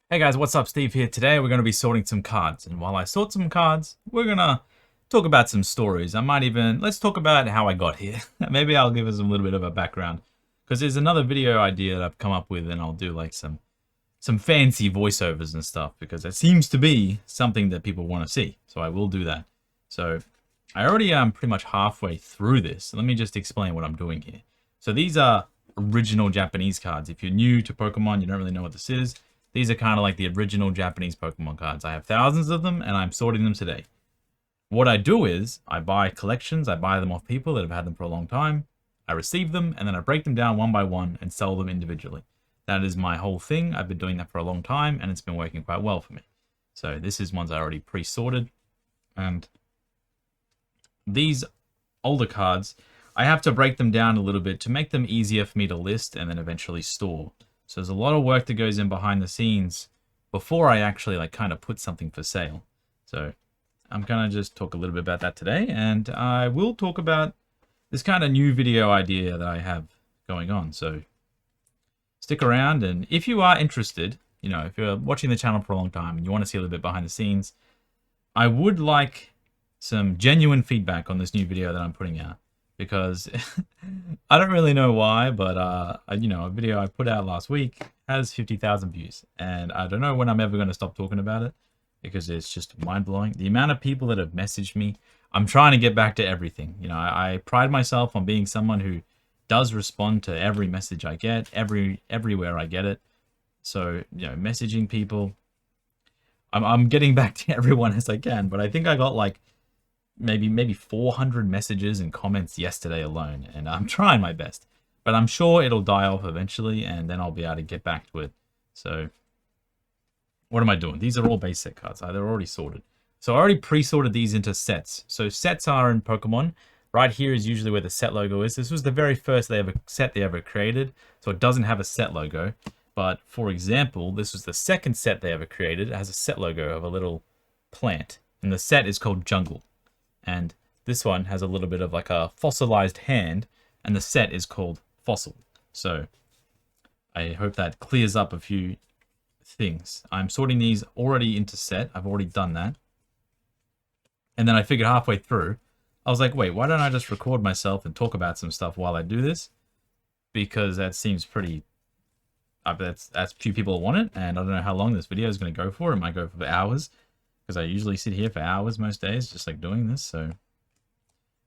Hey guys, what's up? Steve here. Today we're going to be sorting some cards. And while I sort some cards, we're going to talk about some stories. Let's talk about how I got here. Maybe I'll give us a little bit of a background. Because there's another video idea that I've come up with and I'll do like some fancy voiceovers and stuff. Because it seems to be something that people want to see. So I will do that. So I already am pretty much halfway through this. Let me just explain what I'm doing here. So these are original Japanese cards. If you're new to Pokemon, you don't really know what this is. These are kind of like the original Japanese Pokemon cards. I have thousands of them, and I'm sorting them today. What I do is, I buy collections, I buy them off people that have had them for a long time, I receive them, and then I break them down one by one and sell them individually. That is my whole thing. I've been doing that for a long time, and it's been working quite well for me. So this is ones I already pre-sorted, and these older cards, I have to break them down a little bit to make them easier for me to list and then eventually store. So there's a lot of work that goes in behind the scenes before I actually like kind of put something for sale. So I'm gonna just talk a little bit about that today, and I will talk about this kind of new video idea that I have going on. So stick around, and if you are interested, you know, if you're watching the channel for a long time and you want to see a little bit behind the scenes, I would like some genuine feedback on this new video that I'm putting out. Because I don't really know why, but you know, a video I put out last week has 50,000 views, and I don't know when I'm ever going to stop talking about it because it's just mind-blowing. The amount of people that have messaged me, I'm trying to get back to everything. You know, I pride myself on being someone who does respond to every message I get, everywhere I get it. So, you know, messaging people, I'm getting back to everyone as I can, but I think I got like maybe 400 messages and comments yesterday alone, and I'm trying my best, but I'm sure it'll die off eventually, and then I'll be able to get back to it. So what am I doing? These are all base set cards. They're already sorted. So I already pre-sorted these into sets. So sets are in Pokemon. Right here is usually where the set logo is. This was the very first set they ever created, so it doesn't have a set logo. But for example, this was the second set they ever created. It has a set logo of a little plant, and the set is called Jungle. And this one has a little bit of like a fossilized hand, and the set is called Fossil. So I hope that clears up a few things. I'm sorting these already into set. I've already done that. And then I figured halfway through, I was like, wait, why don't I just record myself and talk about some stuff while I do this? Because that seems pretty... that's few people want it, and I don't know how long this video is going to go for. It might go for hours, because I usually sit here for hours most days, just like doing this, so it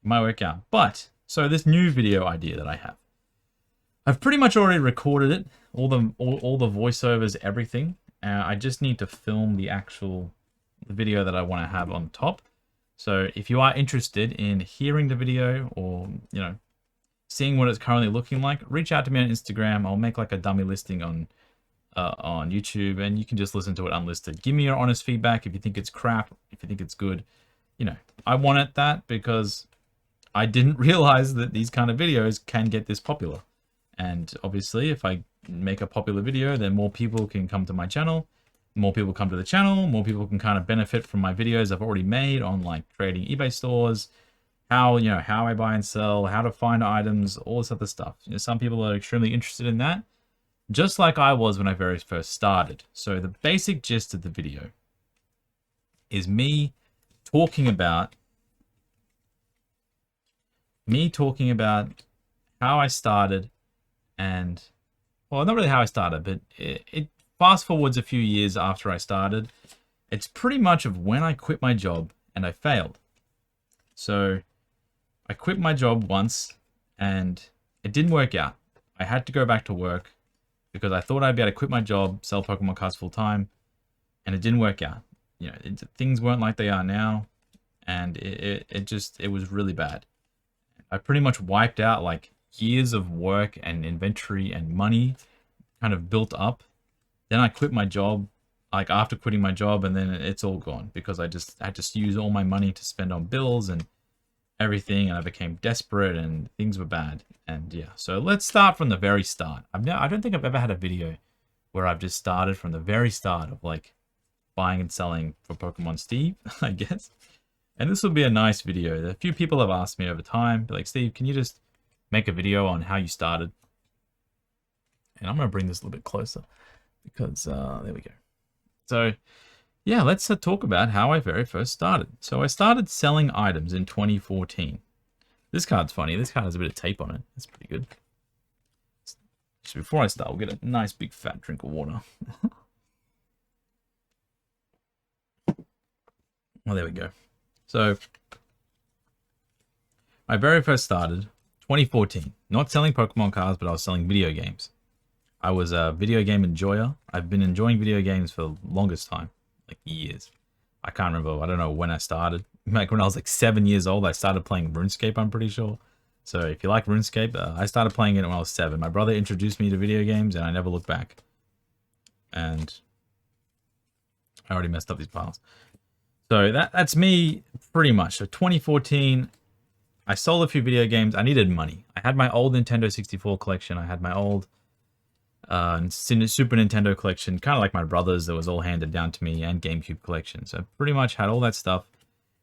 might work out. But, so this new video idea that I have, I've pretty much already recorded it, all the voiceovers, everything. I just need to film the actual video that I want to have on top. So if you are interested in hearing the video, or, you know, seeing what it's currently looking like, reach out to me on Instagram. I'll make like a dummy listing on YouTube, and you can just listen to it unlisted. Give me your honest feedback if you think it's crap, if you think it's good. You know, I wanted that because I didn't realize that these kind of videos can get this popular. And obviously, if I make a popular video, then more people can come to my channel. More people come to the channel, more people can kind of benefit from my videos I've already made on like creating eBay stores, how I buy and sell, how to find items, all this other stuff. You know, some people are extremely interested in that, just like I was when I very first started. So the basic gist of the video is me talking about how I started, and, well, not really how I started, but it fast forwards a few years after I started. It's pretty much of when I quit my job and I failed. So I quit my job once and it didn't work out. I had to go back to work because I thought I'd be able to quit my job, sell Pokemon cards full time, and it didn't work out. You know, things weren't like they are now, and it was really bad. I pretty much wiped out like years of work and inventory and money kind of built up. Then I quit my job, like after quitting my job, and then it's all gone because I just had to use all my money to spend on bills and everything, and I became desperate and things were bad. And yeah, so let's start from the very start. I don't think I've ever had a video where I've just started from the very start of like buying and selling for Pokemon Steve, I guess. And this will be a nice video. A few people have asked me over time, like, Steve, can you just make a video on how you started? And I'm going to bring this a little bit closer because there we go. So yeah, let's talk about how I very first started. So I started selling items in 2014. This card's funny. This card has a bit of tape on it. That's pretty good. So before I start, we'll get a nice big fat drink of water. Well, there we go. So I very first started 2014. Not selling Pokemon cards, but I was selling video games. I was a video game enjoyer. I've been enjoying video games for the longest time, like years. I can't remember. I don't know when I started. Like when I was like 7 years old, I started playing RuneScape, I'm pretty sure. So if you like RuneScape, I started playing it when I was 7. My brother introduced me to video games, and I never looked back. And I already messed up these piles. So that's me pretty much. So 2014, I sold a few video games. I needed money. I had my old Nintendo 64 collection. I had my old Super Nintendo collection, kind of like my brother's, that was all handed down to me, and GameCube collection. So pretty much had all that stuff.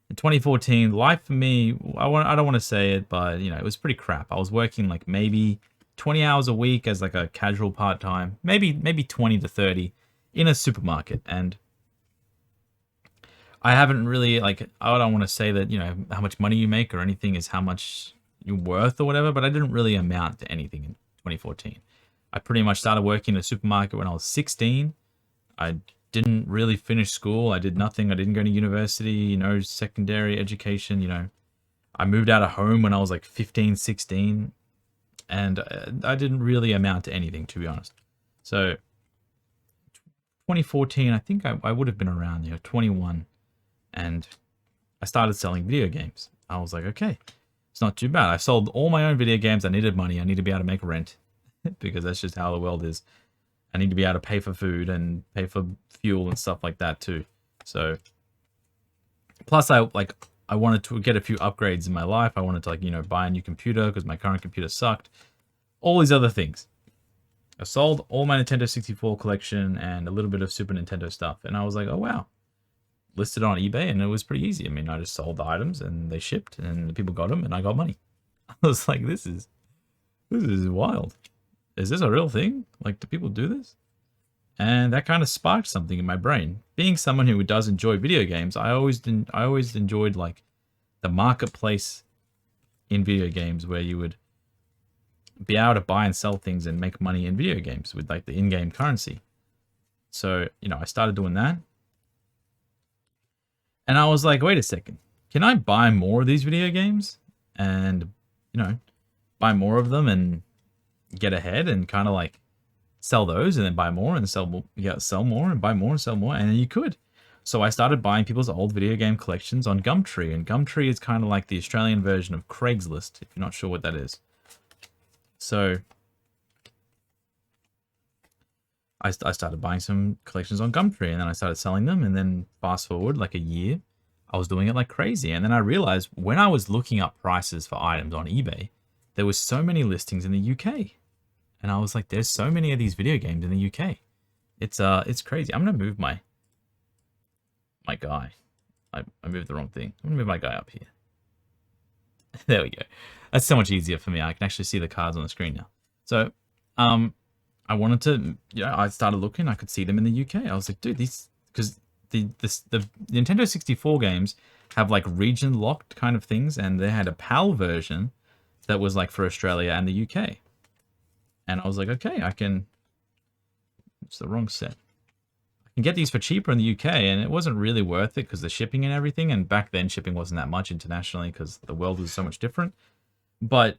In 2014, life for me, I don't want to say it, but you know, it was pretty crap. I was working like maybe 20 hours a week as like a casual part-time, maybe 20 to 30 in a supermarket. And I haven't really, like, I don't want to say that, you know, how much money you make or anything is how much you're worth or whatever, but I didn't really amount to anything in 2014. I pretty much started working in a supermarket when I was 16. I didn't really finish school. I did nothing. I didn't go to university, no secondary education, you know. I moved out of home when I was like 15, 16, and I didn't really amount to anything, to be honest. So 2014, I think I would have been around, you know, 21, and I started selling video games. I was like, okay, it's not too bad. I sold all my own video games. I needed money. I need to be able to make rent because that's just how the world is. I need to be able to pay for food and pay for fuel and stuff like that too. So, plus I wanted to get a few upgrades in my life. I wanted to, like, you know, buy a new computer because my current computer sucked. All these other things. I sold all my Nintendo 64 collection and a little bit of Super Nintendo stuff. And I was like, oh wow. Listed on eBay, and it was pretty easy. I mean, I just sold the items and they shipped and the people got them and I got money. I was like, this is wild. Is this a real thing? Like, do people do this? And that kind of sparked something in my brain. Being someone who does enjoy video games, I always enjoyed like the marketplace in video games where you would be able to buy and sell things and make money in video games with like the in-game currency. So, you know, I started doing that. And I was like, wait a second, can I buy more of these video games and, you know, buy more of them and get ahead and kind of like sell those and then buy more and sell more, sell more and buy more and sell more, and then you could. So I started buying people's old video game collections on Gumtree, and Gumtree is kind of like the Australian version of Craigslist, if you're not sure what that is. So I started buying some collections on Gumtree, and then I started selling them, and then fast forward like a year, I was doing it like crazy. And then I realized when I was looking up prices for items on eBay, there was so many listings in the UK. And I was like, there's so many of these video games in the UK. It's crazy. I'm gonna move my guy. I moved the wrong thing. I'm gonna move my guy up here. There we go. That's so much easier for me. I can actually see the cards on the screen now. So, I wanted to, I started looking. I could see them in the UK. I was like, dude, these, because the Nintendo 64 games have like region locked kind of things, and they had a PAL version that was like for Australia and the UK. And I was like, okay, I can, it's the wrong set. I can get these for cheaper in the UK, and it wasn't really worth it because the shipping and everything. And back then shipping wasn't that much internationally because the world was so much different. But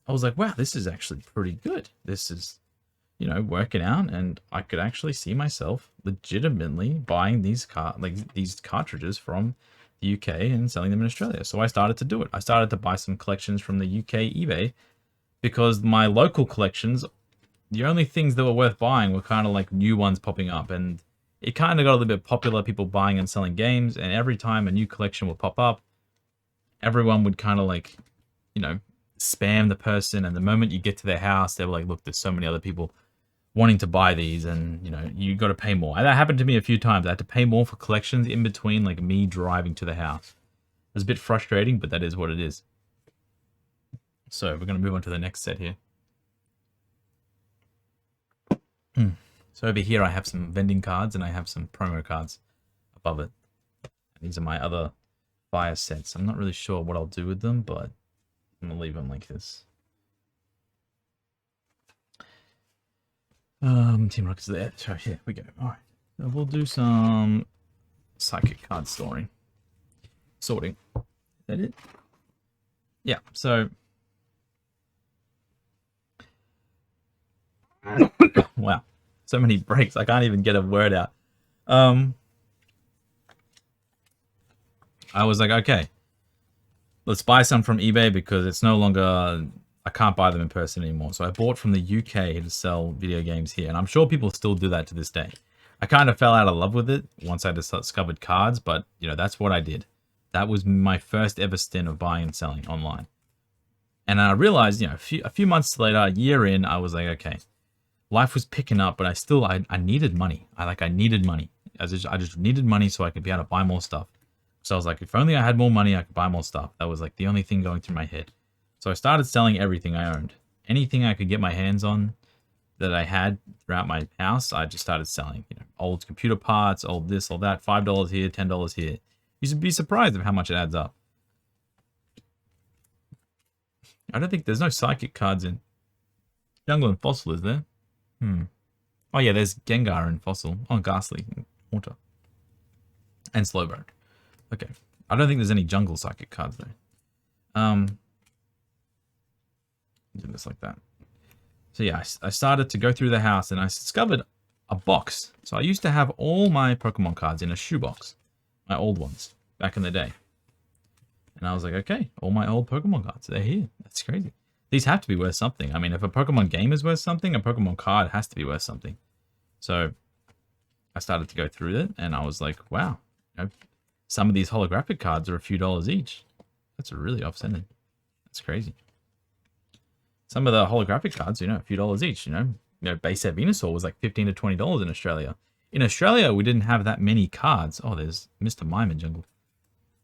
I was like, wow, this is actually pretty good. This is, you know, working out, and I could actually see myself legitimately buying these cartridges from the UK and selling them in Australia. So I started to do it. I started to buy some collections from the UK eBay because my local collections, the only things that were worth buying were kind of like new ones popping up, and it kind of got a little bit popular, people buying and selling games, and every time a new collection would pop up, everyone would kind of like, you know, spam the person, and the moment you get to their house, they were like, look, there's so many other people wanting to buy these, and you know, you got to pay more. And that happened to me a few times. I had to pay more for collections in between like me driving to the house. It was a bit frustrating, but that is what it is. So we're going to move on to the next set here. So over here I have some vending cards and I have some promo cards above it. And these are my other fire sets. I'm not really sure what I'll do with them, but I'm gonna leave them like this. Team Rocket's there. So here we go. All right, so we'll do some psychic card sorting. Is that it? Yeah. So wow, so many breaks. I can't even get a word out. I was like, okay, let's buy some from eBay because it's no longer, I can't buy them in person anymore. So I bought from the UK to sell video games here. And I'm sure people still do that to this day. I kind of fell out of love with it once I discovered cards, but you know, that's what I did. That was my first ever stint of buying and selling online. And I realized, you know, a few months later, a year in, I was like, okay, life was picking up, but I needed money. I needed money. I just needed money so I could be able to buy more stuff. So I was like, if only I had more money, I could buy more stuff. That was like the only thing going through my head. So I started selling everything I owned. Anything I could get my hands on that I had throughout my house, I just started selling. You know, old computer parts, old this, all that, $5 here, $10 here. You should be surprised of how much it adds up. I don't think there's no psychic cards in Jungle and Fossil, is there? Oh yeah, there's Gengar and Fossil. Oh, Ghastly and Haunter. And Slowbro. Okay. I don't think there's any jungle psychic cards though. Do this like that. So yeah, I started to go through the house and I discovered a box. So I used to have all my Pokemon cards in a shoebox. My old ones back in the day. And I was like, okay, all my old Pokemon cards, they're here. That's crazy. These have to be worth something. I mean, if a Pokemon game is worth something, a Pokemon card has to be worth something. So I started to go through it and I was like, wow, you know, some of these holographic cards are a few dollars each. That's really offsetting. That's crazy. Some of the holographic cards, you know, a few dollars each, you know, base set Venusaur was like $15 to $20 in Australia. In Australia, we didn't have that many cards. Oh, there's Mr. Mime in Jungle.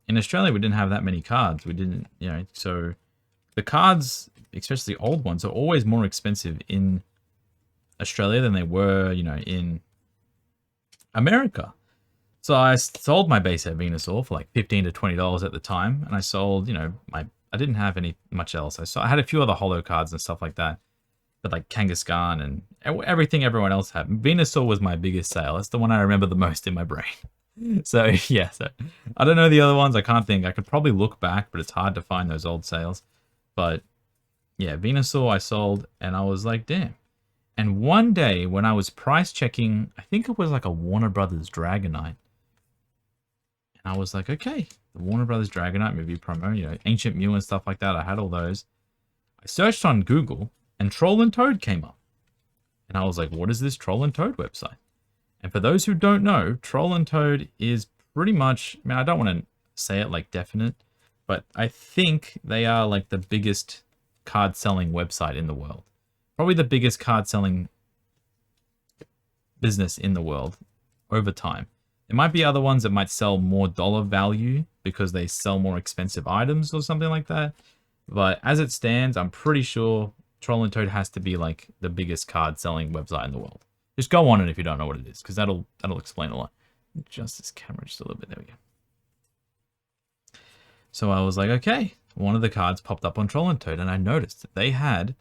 In Australia, we didn't have that many cards. We didn't, you know, so the cards, especially old ones, are always more expensive in Australia than they were, you know, in America. So I sold my base set Venusaur for like $15 to $20 at the time. And I sold, you know, I didn't have much else. I had a few other holo cards and stuff like that. But like Kangaskhan and everything everyone else had. Venusaur was my biggest sale. That's the one I remember the most in my brain. So yeah, so I don't know the other ones. I can't think. I could probably look back, but it's hard to find those old sales. But yeah, Venusaur I sold and I was like, damn. And one day when I was price checking, I think it was like a Warner Brothers Dragonite. And I was like, okay, the Warner Brothers Dragonite movie promo, you know, Ancient Mew and stuff like that. I had all those. I searched on Google and Troll and Toad came up. And I was like, what is this Troll and Toad website? And for those who don't know, Troll and Toad is pretty much, I mean, I don't want to say it like definite, but I think they are like the biggest card selling website in the world. Probably the biggest card selling business in the world over time. There might be other ones that might sell more dollar value because they sell more expensive items or something like that. But as it stands, I'm pretty sure Troll and Toad has to be like the biggest card selling website in the world. Just go on it if you don't know what it is, because that'll explain a lot. Adjust this camera just a little bit. There we go. So I was like, okay. One of the cards popped up on Troll and Toad, and I noticed that they had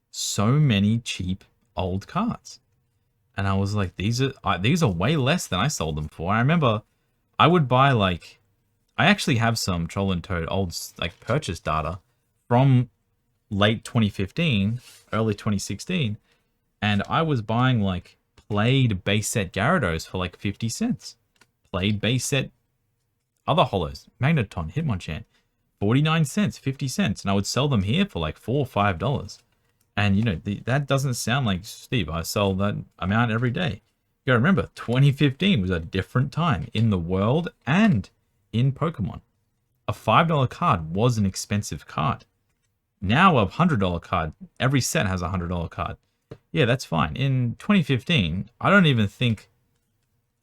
so many cheap old cards. And I was like, these are way less than I sold them for. I remember I would buy like, I actually have some Troll and Toad old like purchase data from late 2015, early 2016, and I was buying like played base set Gyarados for like 50 cents. Played base set other holos, Magneton, Hitmonchan, 49 cents, 50 cents, and I would sell them here for like $4 or $5. And you know, that doesn't sound like Steve. I sell that amount every day. You gotta remember, 2015 was a different time in the world and in Pokemon. A $5 card was an expensive card. Now a $100 card, every set has a $100 card. Yeah, that's fine. In 2015, I don't even think,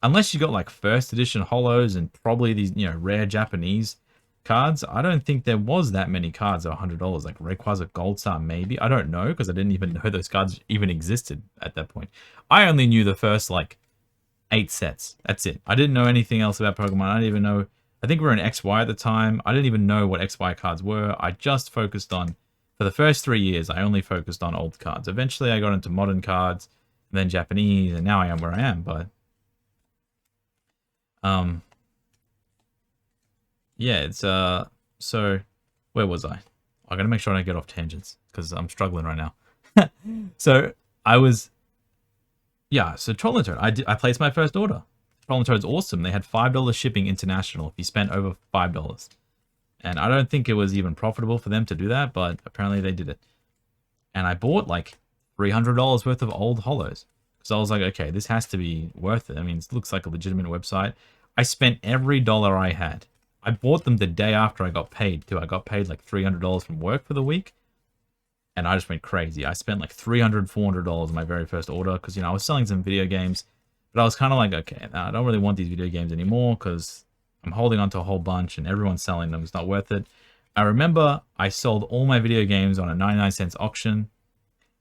unless you got like first edition holos and probably these, you know, rare Japanese cards. I don't think there was that many cards at $100. Like Rayquaza Gold Star, maybe. I don't know, because I didn't even know those cards even existed at that point. I only knew the first, like, 8 sets. That's it. I didn't know anything else about Pokemon. I didn't even know... I think we were in XY at the time. I didn't even know what XY cards were. I just focused on... For the first 3 years, I only focused on old cards. Eventually, I got into modern cards, and then Japanese, and now I am where I am, but... Yeah, it's, so, where was I? I gotta make sure I don't get off tangents, because I'm struggling right now. So, I was... Yeah, so Troll and Toad. I placed my first order. Troll and Toad's awesome. They had $5 shipping international if you spent over $5. And I don't think it was even profitable for them to do that, but apparently they did it. And I bought like $300 worth of old holos. So I was like, okay, this has to be worth it. I mean, it looks like a legitimate website. I spent every dollar I had. I bought them the day after I got paid, too. I got paid like $300 from work for the week. And I just went crazy. I spent like $300, $400 on my very first order because, you know, I was selling some video games. But I was kind of like, okay, I don't really want these video games anymore because I'm holding on to a whole bunch and everyone's selling them. It's not worth it. I remember I sold all my video games on a 99-cent auction.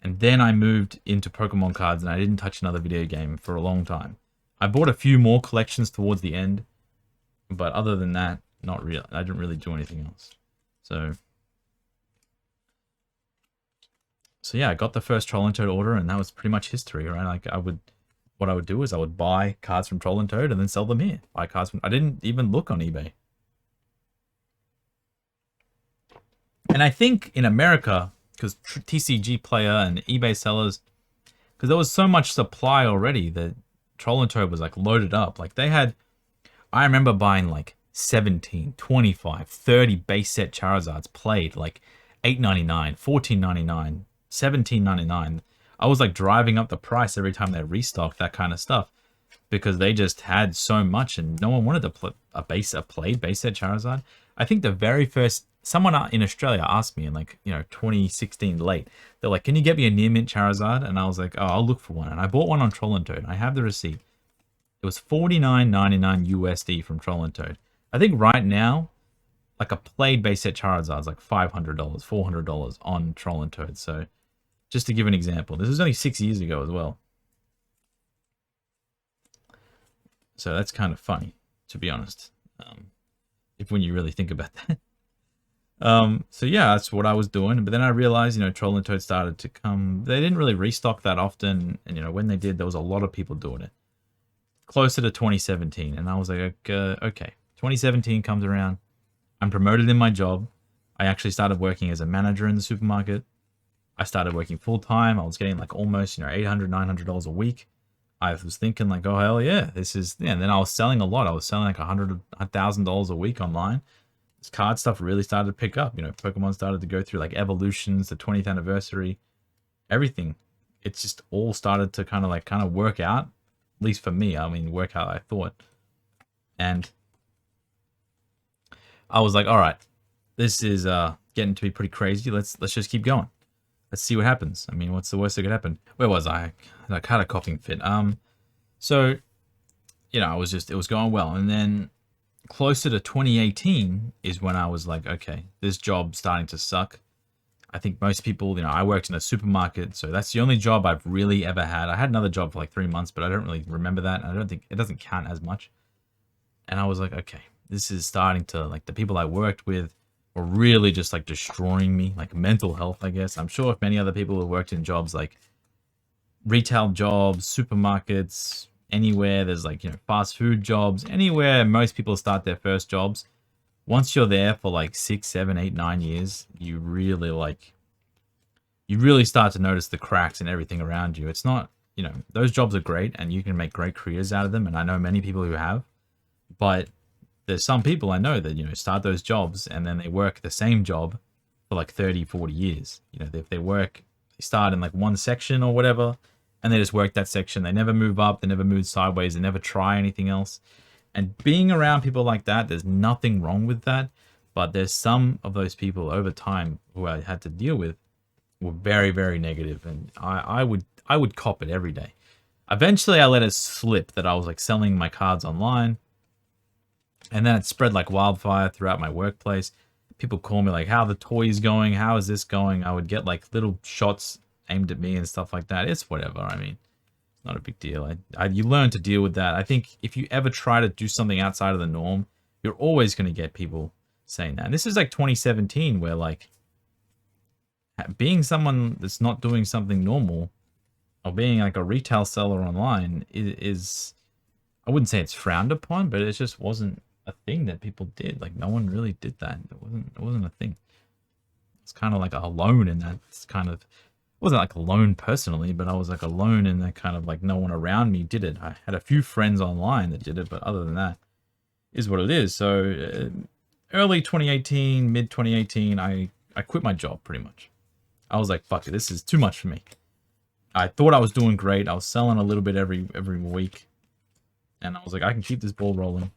And then I moved into Pokemon cards and I didn't touch another video game for a long time. I bought a few more collections towards the end. But other than that, not really. I didn't really do anything else. So yeah, I got the first Troll and Toad order, and that was pretty much history, right? Like what I would do is I would buy cards from Troll and Toad and then sell them here. Buy cards from. I didn't even look on eBay. And I think in America, because TCG Player and eBay sellers, because there was so much supply already that Troll and Toad was like loaded up. Like they had, I remember buying like 17, 25, 30 base set Charizards played like $8.99, $14.99. $17.99. I was like driving up the price every time they restocked that kind of stuff because they just had so much and no one wanted to play a played base set Charizard. I think the very first someone in Australia asked me in like 2016 late. They're like, "Can you get me a near mint Charizard?" And I was like, "Oh, I'll look for one." And I bought one on Troll and Toad. I have the receipt. It was $49.99 USD from Troll and Toad. I think right now, like a played base set Charizard is like $500, $400 on Troll and Toad. So. Just to give an example, this was only 6 years ago as well. So that's kind of funny, to be honest, when you really think about that. So yeah, that's what I was doing. But then I realized, Troll and Toad started to come. They didn't really restock that often. And, when they did, there was a lot of people doing it. Closer to 2017. And I was like, okay, 2017 comes around. I'm promoted in my job. I actually started working as a manager in the supermarket. I started working full-time. I was getting like almost, $800, $900 a week. I was thinking like, oh, hell yeah, this is... Yeah. And then I was selling a lot. I was selling like $100,000 a week online. This card stuff really started to pick up. Pokemon started to go through like evolutions, the 20th anniversary, everything. It just all started to kind of work out. At least for me, work out, I thought. And I was like, all right, this is getting to be pretty crazy. Let's just keep going. Let's see what happens. What's the worst that could happen? Where was I? I had a coughing fit. So, it was going well. And then closer to 2018 is when I was like, okay, this job's starting to suck. I think most people, I worked in a supermarket, so that's the only job I've really ever had. I had another job for like 3 months, but I don't really remember that. I don't think it doesn't count as much. And I was like, okay, this is starting to, like, the people I worked with were really just like destroying me, like mental health, I guess. I'm sure if many other people who worked in jobs like retail jobs, supermarkets, anywhere, there's like, fast food jobs, anywhere most people start their first jobs. Once you're there for like 6, 7, 8, 9 years, you really start to notice the cracks and everything around you. It's not, those jobs are great and you can make great careers out of them. And I know many people who have, but there's some people I know that, start those jobs and then they work the same job for like 30, 40 years. If they start in like one section or whatever, and they just work that section. They never move up. They never move sideways. They never try anything else. And being around people like that, there's nothing wrong with that. But there's some of those people over time who I had to deal with were very, very negative. And I would cop it every day. Eventually, I let it slip that I was like selling my cards online. And then it spread like wildfire throughout my workplace. People call me like, how are the toys going? How is this going? I would get like little shots aimed at me and stuff like that. It's whatever. I mean, it's not a big deal. You learn to deal with that. I think if you ever try to do something outside of the norm, you're always going to get people saying that. And this is like 2017 where like being someone that's not doing something normal or being like a retail seller online is I wouldn't say it's frowned upon, but it just wasn't a thing that people did. Like no one really did that. It wasn't a thing. It's kind of like alone in that. It's kind of, I wasn't like alone personally, but I was like alone in that kind of like no one around me did it. I had a few friends online that did it, but other than that, is what it is. So early 2018, mid 2018, I quit my job pretty much. I was like, fuck it, this is too much for me. I thought I was doing great. I was selling a little bit every week. And I was like, I can keep this ball rolling.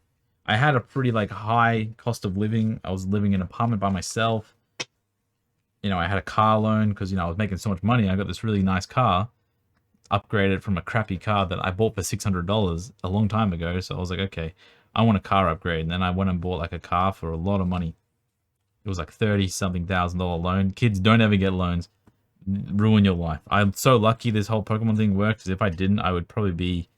I had a pretty like high cost of living. I was living in an apartment by myself. You know, I had a car loan because, you know, I was making so much money. I got this really nice car, upgraded from a crappy car that I bought for $600 a long time ago. So I was like, okay, I want a car upgrade. And then I went and bought like a car for a lot of money. It was like $30-something thousand loan. Kids, don't ever get loans. Ruin your life. I'm so lucky this whole Pokemon thing worked, because if I didn't, I would probably be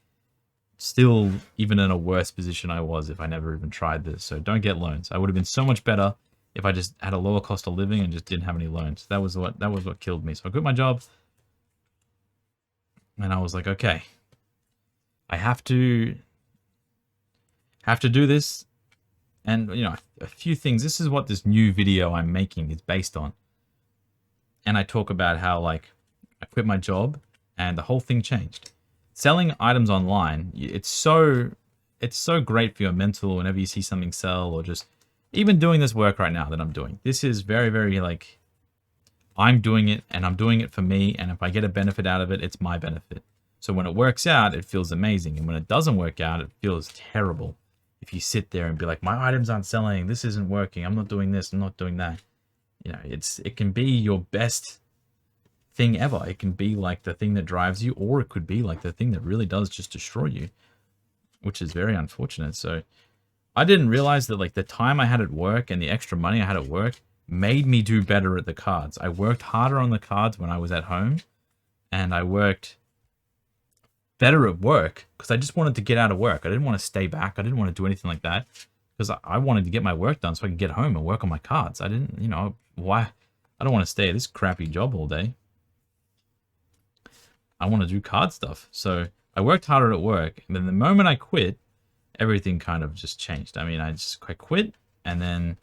still even in a worse position I was if I never even tried this. So don't get loans. I would have been so much better if I just had a lower cost of living and just didn't have any loans. That was what killed me. So I quit my job, and I was like, okay, I have to do this. And you know, a few things. This is what this new video I'm making is based on. And I talk about how like I quit my job and the whole thing changed. Selling items online, it's so great for your mental whenever you see something sell, or just even doing this work right now that I'm doing. This is very, very like, I'm doing it and I'm doing it for me. And if I get a benefit out of it, it's my benefit. So when it works out, it feels amazing. And when it doesn't work out, it feels terrible. If you sit there and be like, my items aren't selling, this isn't working, I'm not doing this, I'm not doing that. You know, it can be your best thing ever. It can be like the thing that drives you, or it could be like the thing that really does just destroy you, which is very unfortunate. So I didn't realize that like the time I had at work and the extra money I had at work made me do better at the cards. I worked harder on the cards when I was at home, and I worked better at work because I just wanted to get out of work. I didn't want to stay back. I didn't want to do anything like that because I wanted to get my work done so I could get home and work on my cards. I didn't, you know, why? I don't want to stay at this crappy job all day. I want to do card stuff. So I worked harder at work. And then the moment I quit, everything kind of just changed. I mean, I quit, and then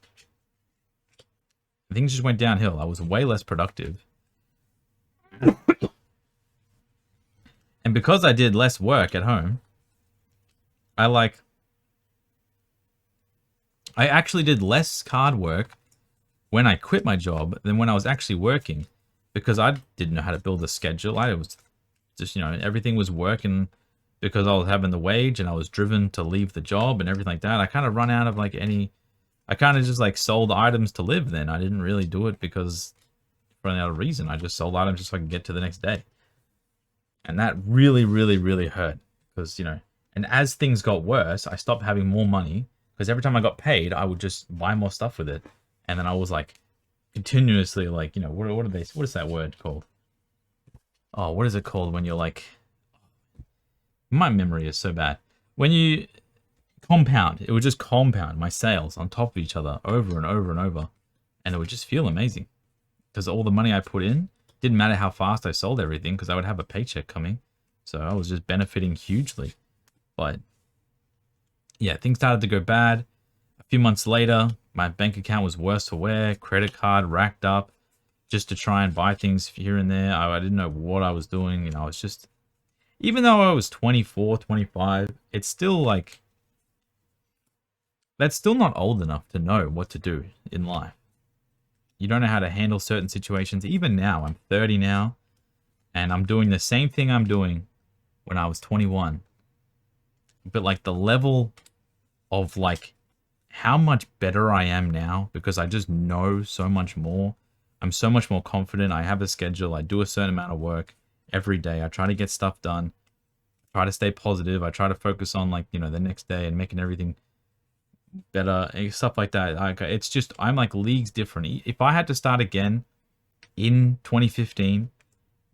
things just went downhill. I was way less productive. And because I did less work at home, I actually did less card work when I quit my job than when I was actually working, because I didn't know how to build a schedule. I was just, you know, everything was working because I was having the wage and I was driven to leave the job and everything like that. I kind of run out of like I kind of just like sold items to live then. I didn't really do it because for any other reason. I just sold items just so I could get to the next day. And that really, really, really hurt because, you know, and as things got worse, I stopped having more money because every time I got paid, I would just buy more stuff with it. And then I was like continuously like, you know, what is that word called? Oh, what is it called when you're like, my memory is so bad. When you compound, it would just compound my sales on top of each other over and over and over. And it would just feel amazing because all the money I put in, didn't matter how fast I sold everything because I would have a paycheck coming. So I was just benefiting hugely. But yeah, things started to go bad. A few months later, my bank account was worse for wear, credit card racked up just to try and buy things here and there. I didn't know what I was doing. You know, I was just, even though I was 24, 25, it's still like, that's still not old enough to know what to do in life. You don't know how to handle certain situations. Even now, I'm 30 now, and I'm doing the same thing I'm doing when I was 21. But like the level of like how much better I am now because I just know so much more. I'm so much more confident. I have a schedule. I do a certain amount of work every day. I try to get stuff done. I try to stay positive. I try to focus on like, you know, the next day and making everything better, stuff like that. Like, it's just, I'm like leagues different. If I had to start again in 2015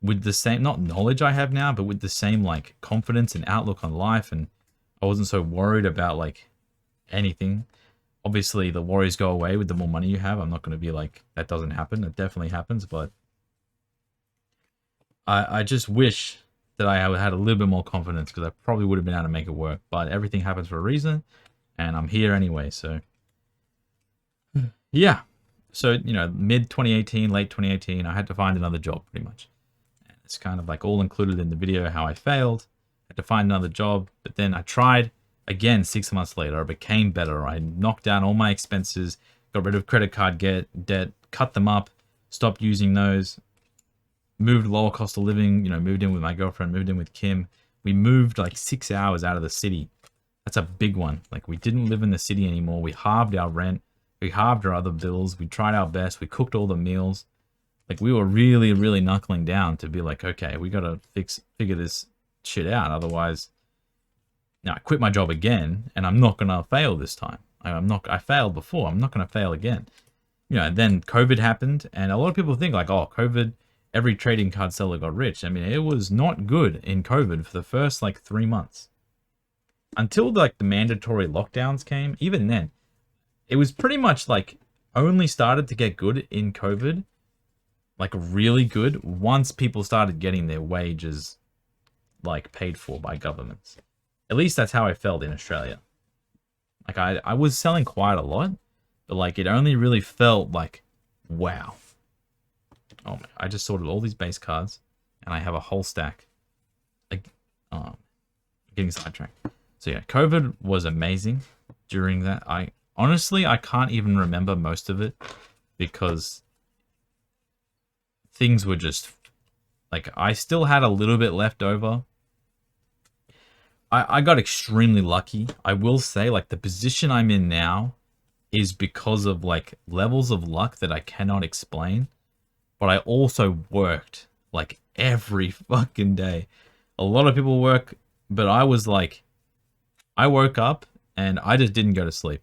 with the same, not knowledge I have now, but with the same like confidence and outlook on life, and I wasn't so worried about like anything. Obviously, the worries go away with the more money you have. I'm not going to be like, that doesn't happen. It definitely happens, but I just wish that I had a little bit more confidence, because I probably would have been able to make it work. But everything happens for a reason, and I'm here anyway. So yeah. So, you know, mid 2018, late 2018, I had to find another job pretty much. And it's kind of like all included in the video how I failed. I had to find another job, but then I tried again 6 months later. I became better. I knocked down all my expenses, got rid of credit card debt, cut them up, stopped using those, moved lower cost of living, you know, moved in with my girlfriend, moved in with Kim. We moved like 6 hours out of the city. That's a big one. Like, we didn't live in the city anymore. We halved our rent. We halved our other bills. We tried our best. We cooked all the meals. Like, we were really, really knuckling down to be like, okay, we got to figure this shit out. Otherwise, now I quit my job again, and I'm not going to fail this time. I failed before. I'm not going to fail again. You know, then COVID happened, and a lot of people think like, oh, COVID, every trading card seller got rich. I mean, it was not good in COVID for the first like 3 months. Until like the mandatory lockdowns came, even then, it was pretty much like only started to get good in COVID, like really good, once people started getting their wages like paid for by governments. At least that's how I felt in Australia. Like, I was selling quite a lot, but like it only really felt like, wow. Oh man, I just sorted all these base cards, and I have a whole stack. Like, getting sidetracked. So yeah, COVID was amazing during that. Honestly, I can't even remember most of it, because things were just like, I still had a little bit left over. I got extremely lucky. I will say, like, the position I'm in now is because of like levels of luck that I cannot explain. But I also worked like every fucking day. A lot of people work, but I was like, I woke up and I just didn't go to sleep.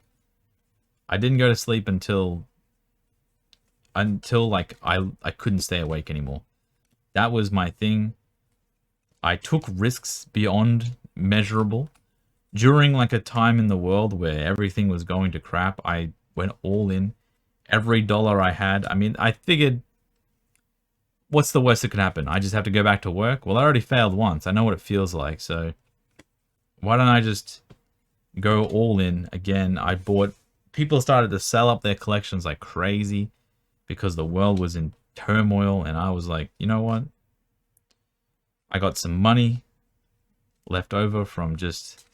I didn't go to sleep until like I couldn't stay awake anymore. That was my thing. I took risks beyond measurable. During like a time in the world where everything was going to crap, I went all in. Every dollar I had, I mean, I figured, what's the worst that could happen? I just have to go back to work? Well, I already failed once. I know what it feels like, so why don't I just go all in again? I bought... People started to sell up their collections like crazy because the world was in turmoil, and I was like, you know what? I got some money left over from just,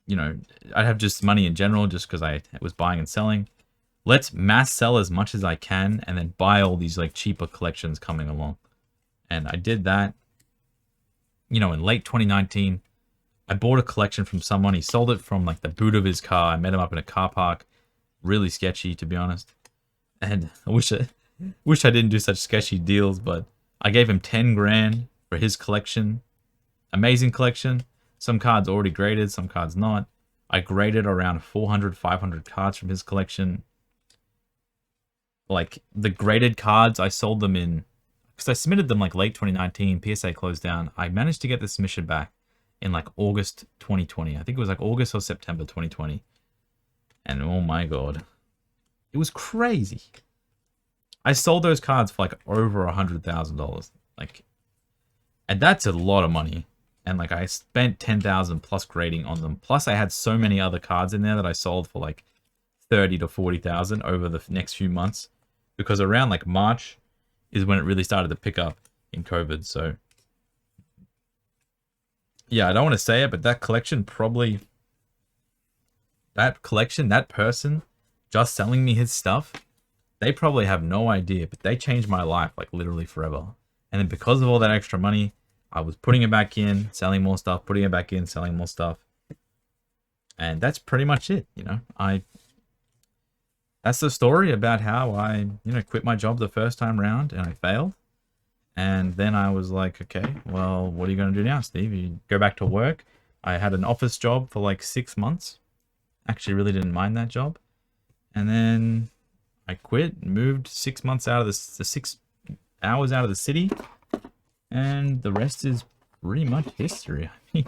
you know, I have just money in general just because I was buying and selling. Let's mass sell as much as I can and then buy all these like cheaper collections coming along. And I did that. You know, in late 2019, I bought a collection from someone. He sold it from like the boot of his car. I met him up in a car park. Really sketchy, to be honest. And I wish I didn't do such sketchy deals, but I gave him 10 grand for his collection. Amazing collection. Some cards already graded, some cards not. I graded around 400, 500 cards from his collection. Like, the graded cards, I sold them in... Because I submitted them like late 2019, PSA closed down. I managed to get the submission back in like August 2020. I think it was like August or September 2020. And oh my god. It was crazy. I sold those cards for like over $100,000. Like, and that's a lot of money. And like, I spent 10,000 plus grading on them. Plus I had so many other cards in there that I sold for like 30 to 40,000 over the next few months. Because around like March is when it really started to pick up in COVID. So yeah, I don't want to say it, but that collection probably... That collection, that person just selling me his stuff, they probably have no idea, but they changed my life like literally forever. And then because of all that extra money, I was putting it back in, selling more stuff, putting it back in, selling more stuff. And that's pretty much it, you know. That's the story about how I, you know, quit my job the first time round and I failed. And then I was like, okay, well, what are you going to do now, Steve? You go back to work. I had an office job for like 6 months. Actually, really didn't mind that job. And then I quit, moved 6 months out of the 6 hours out of the city, and the rest is pretty much history. I mean,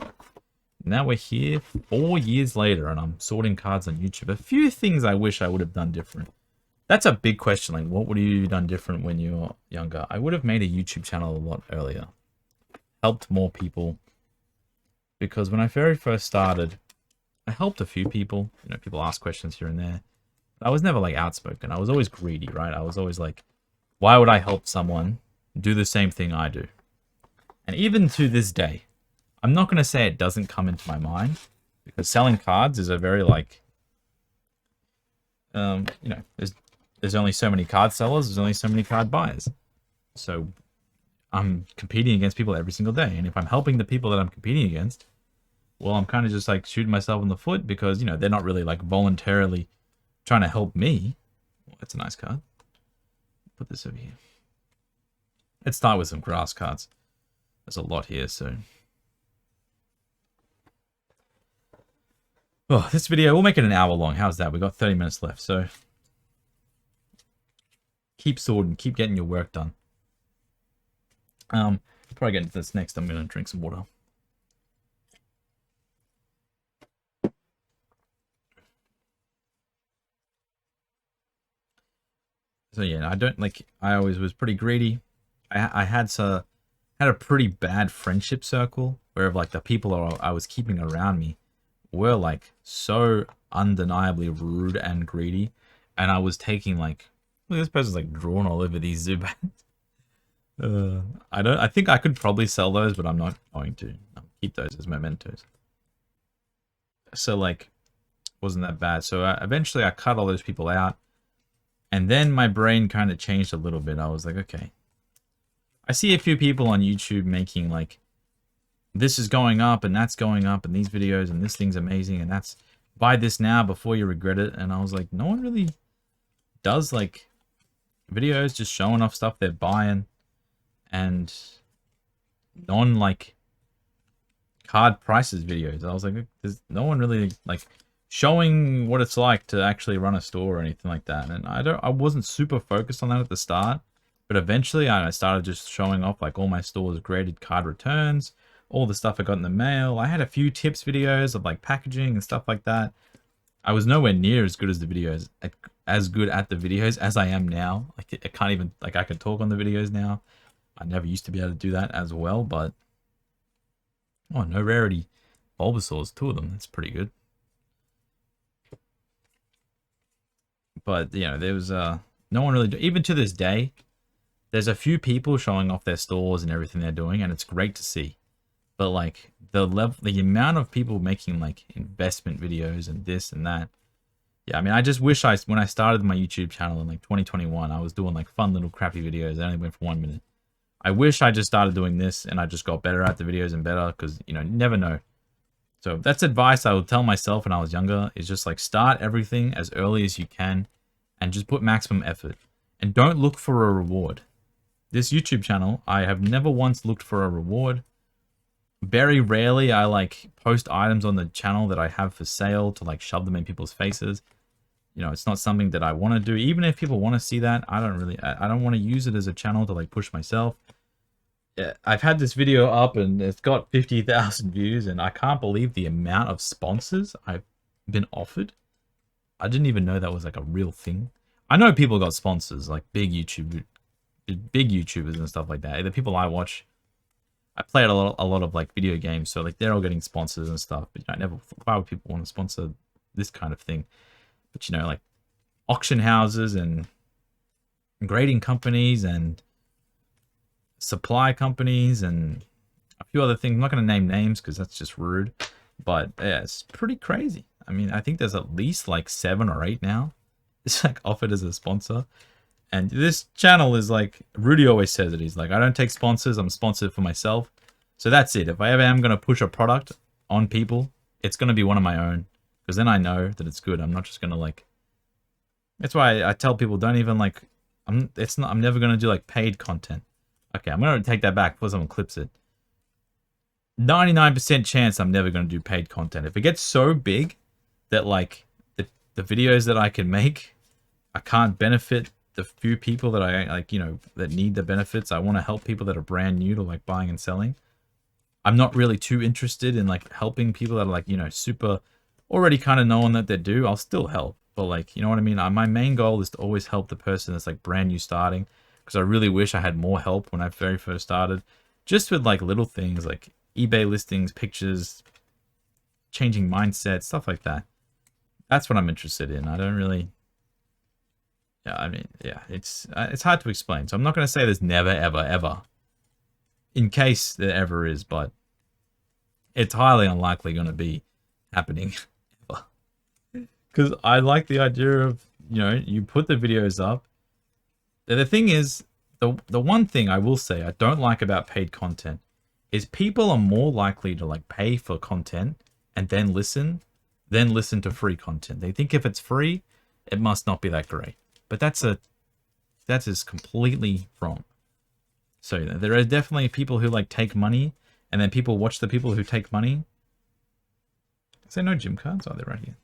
now we're here 4 years later, and I'm sorting cards on YouTube. A few things I wish I would have done different. That's a big question. Like, what would you have done different when you were younger? I would have made a YouTube channel a lot earlier. Helped more people. Because when I very first started, I helped a few people. You know, people ask questions here and there. But I was never, like, outspoken. I was always greedy, right? I was always like, why would I help someone do the same thing I do? And even to this day, I'm not going to say it doesn't come into my mind. Because selling cards is a very, like... you know, there's only so many card sellers, there's only so many card buyers. So I'm competing against people every single day. And if I'm helping the people that I'm competing against, well, I'm kind of just like shooting myself in the foot because, you know, they're not really like voluntarily trying to help me. Well, that's a nice card. Put this over here. Let's start with some grass cards. There's a lot here, so... Oh, this video, we'll make it an hour long. How's that? We've got 30 minutes left, so... Keep sorting, keep getting your work done. Before I get into this next, I'm going to drink some water. So yeah, I don't like. I always was pretty greedy. I had a pretty bad friendship circle where like the people I was keeping around me were like so undeniably rude and greedy, and I was taking like, look, this person's like drawn all over these Zubats. I think I could probably sell those, but I'm not going to. I'll keep those as mementos. So like, wasn't that bad. So eventually I cut all those people out. And then my brain kind of changed a little bit. I was like, okay. I see a few people on YouTube making like, this is going up and that's going up and these videos and this thing's amazing and that's, buy this now before you regret it. And I was like, no one really does like videos just showing off stuff they're buying and non like card prices videos. I was like, there's no one really like showing what it's like to actually run a store or anything like that. And I wasn't super focused on that at the start, but eventually I started just showing off like all my store's graded card returns, all the stuff I got in the mail. I had a few tips videos of like packaging and stuff like that. I was nowhere near as good as the videos, as good at the videos as I am now. Like I can't even, like I can talk on the videos now. I never used to be able to do that as well, but oh, no rarity Bulbasaurs, 2 of them. That's pretty good. But, you know, there was no one really... Even to this day, there's a few people showing off their stores and everything they're doing, and it's great to see. But, like, the amount of people making, like, investment videos and this and that. Yeah, I mean, I just wish when I started my YouTube channel in, like, 2021, I was doing, like, fun little crappy videos that only went for 1 minute. I wish I just started doing this and I just got better at the videos and better because, you know, you never know. So that's advice I would tell myself when I was younger is just, like, start everything as early as you can and just put maximum effort. And don't look for a reward. This YouTube channel, I have never once looked for a reward. Very rarely I like post items on the channel that I have for sale to like shove them in people's faces. You know, it's not something that I want to do. Even if people want to see that, I don't want to use it as a channel to like push myself. Yeah, I've had this video up and it's got 50,000 views and I can't believe the amount of sponsors I've been offered. I didn't even know that was like a real thing. I know people got sponsors, like big YouTubers and stuff like that. The people I watch, I play a lot of like video games, so like they're all getting sponsors and stuff. But you know, I never thought, why would people want to sponsor this kind of thing? But you know, like auction houses and grading companies and supply companies and a few other things. I'm not going to name names because that's just rude. But yeah, it's pretty crazy. I mean, I think there's at least like 7 or 8 now. It's like offered as a sponsor. And this channel is like, Rudy always says it. He's like, I don't take sponsors. I'm sponsored for myself. So that's it. If I ever am going to push a product on people, it's going to be one of my own. Because then I know that it's good. I'm not just going to like... That's why I tell people don't even like... I'm never going to do like paid content. Okay, I'm going to take that back before someone clips it. 99% chance I'm never going to do paid content. If it gets so big that like the videos that I can make, I can't benefit the few people that I like, you know, that need the benefits. I want to help people that are brand new to like buying and selling. I'm not really too interested in like helping people that are like, you know, super already kind of knowing that they do. I'll still help, but like, you know what I mean? My main goal is to always help the person that's like brand new starting, because I really wish I had more help when I very first started, just with like little things like eBay listings, pictures, changing mindset, stuff like that. That's what I'm interested in. I don't really, yeah, I mean, yeah, it's hard to explain. So I'm not going to say there's never, ever, ever, in case there ever is, but it's highly unlikely going to be happening ever. Because I like the idea of, you know, you put the videos up. The thing is, the one thing I will say I don't like about paid content is people are more likely to like pay for content and then listen to free content. They think if it's free, it must not be that great. But that is completely wrong. So there are definitely people who like take money, and then people watch the people who take money. Is there no gym cards? Oh, they're right here.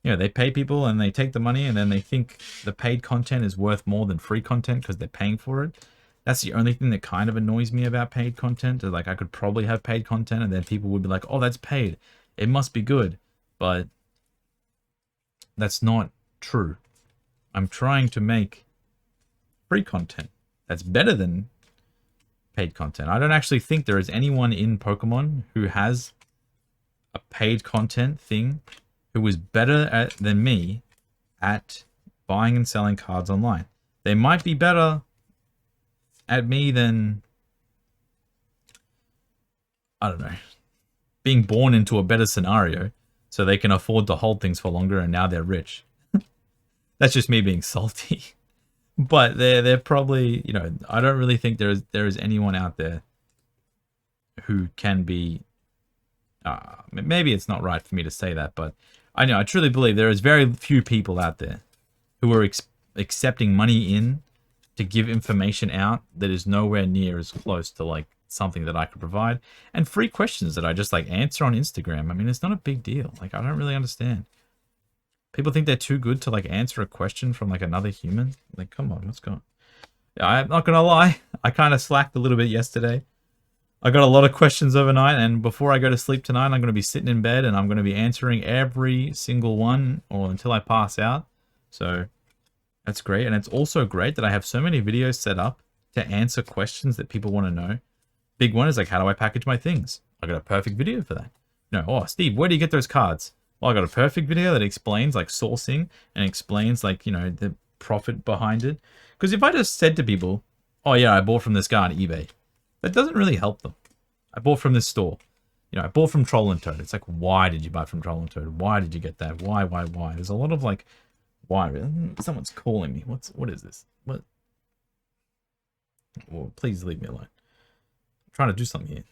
You know, they pay people and they take the money, and then they think the paid content is worth more than free content because they're paying for it. That's the only thing that kind of annoys me about paid content. Like, I could probably have paid content, and then people would be like, oh, that's paid, it must be good. But that's not true. I'm trying to make free content that's better than paid content. I don't actually think there is anyone in Pokemon who has a paid content thing who is better than me at buying and selling cards online. They might be better at me than, I don't know, being born into a better scenario so they can afford to hold things for longer and now they're rich. That's just me being salty. But they're probably, you know, I don't really think there is anyone out there who can be, maybe it's not right for me to say that, but I truly believe there is very few people out there who are accepting money in to give information out that is nowhere near as close to like something that I could provide. And free questions that I just like answer on Instagram. I mean, it's not a big deal. Like, I don't really understand. People think they're too good to like answer a question from like another human. Like, come on, what's going on? Yeah, I'm not gonna lie, I kind of slacked a little bit yesterday. I got a lot of questions overnight, and before I go to sleep tonight, I'm going to be sitting in bed and I'm going to be answering every single one, or until I pass out. So that's great. And it's also great that I have so many videos set up to answer questions that people want to know. Big one is like, how do I package my things? I got a perfect video for that. You know, oh, Steve, where do you get those cards? Well, I got a perfect video that explains like sourcing and explains like, you know, the profit behind it. Because if I just said to people, oh yeah, I bought from this guy on eBay, that doesn't really help them. I bought from this store. You know, I bought from Troll and Toad. It's like, why did you buy from Troll and Toad? Why did you get that? Why? There's a lot of like, why? Someone's calling me. What is this? What? Well, please leave me alone. I'm trying to do something here.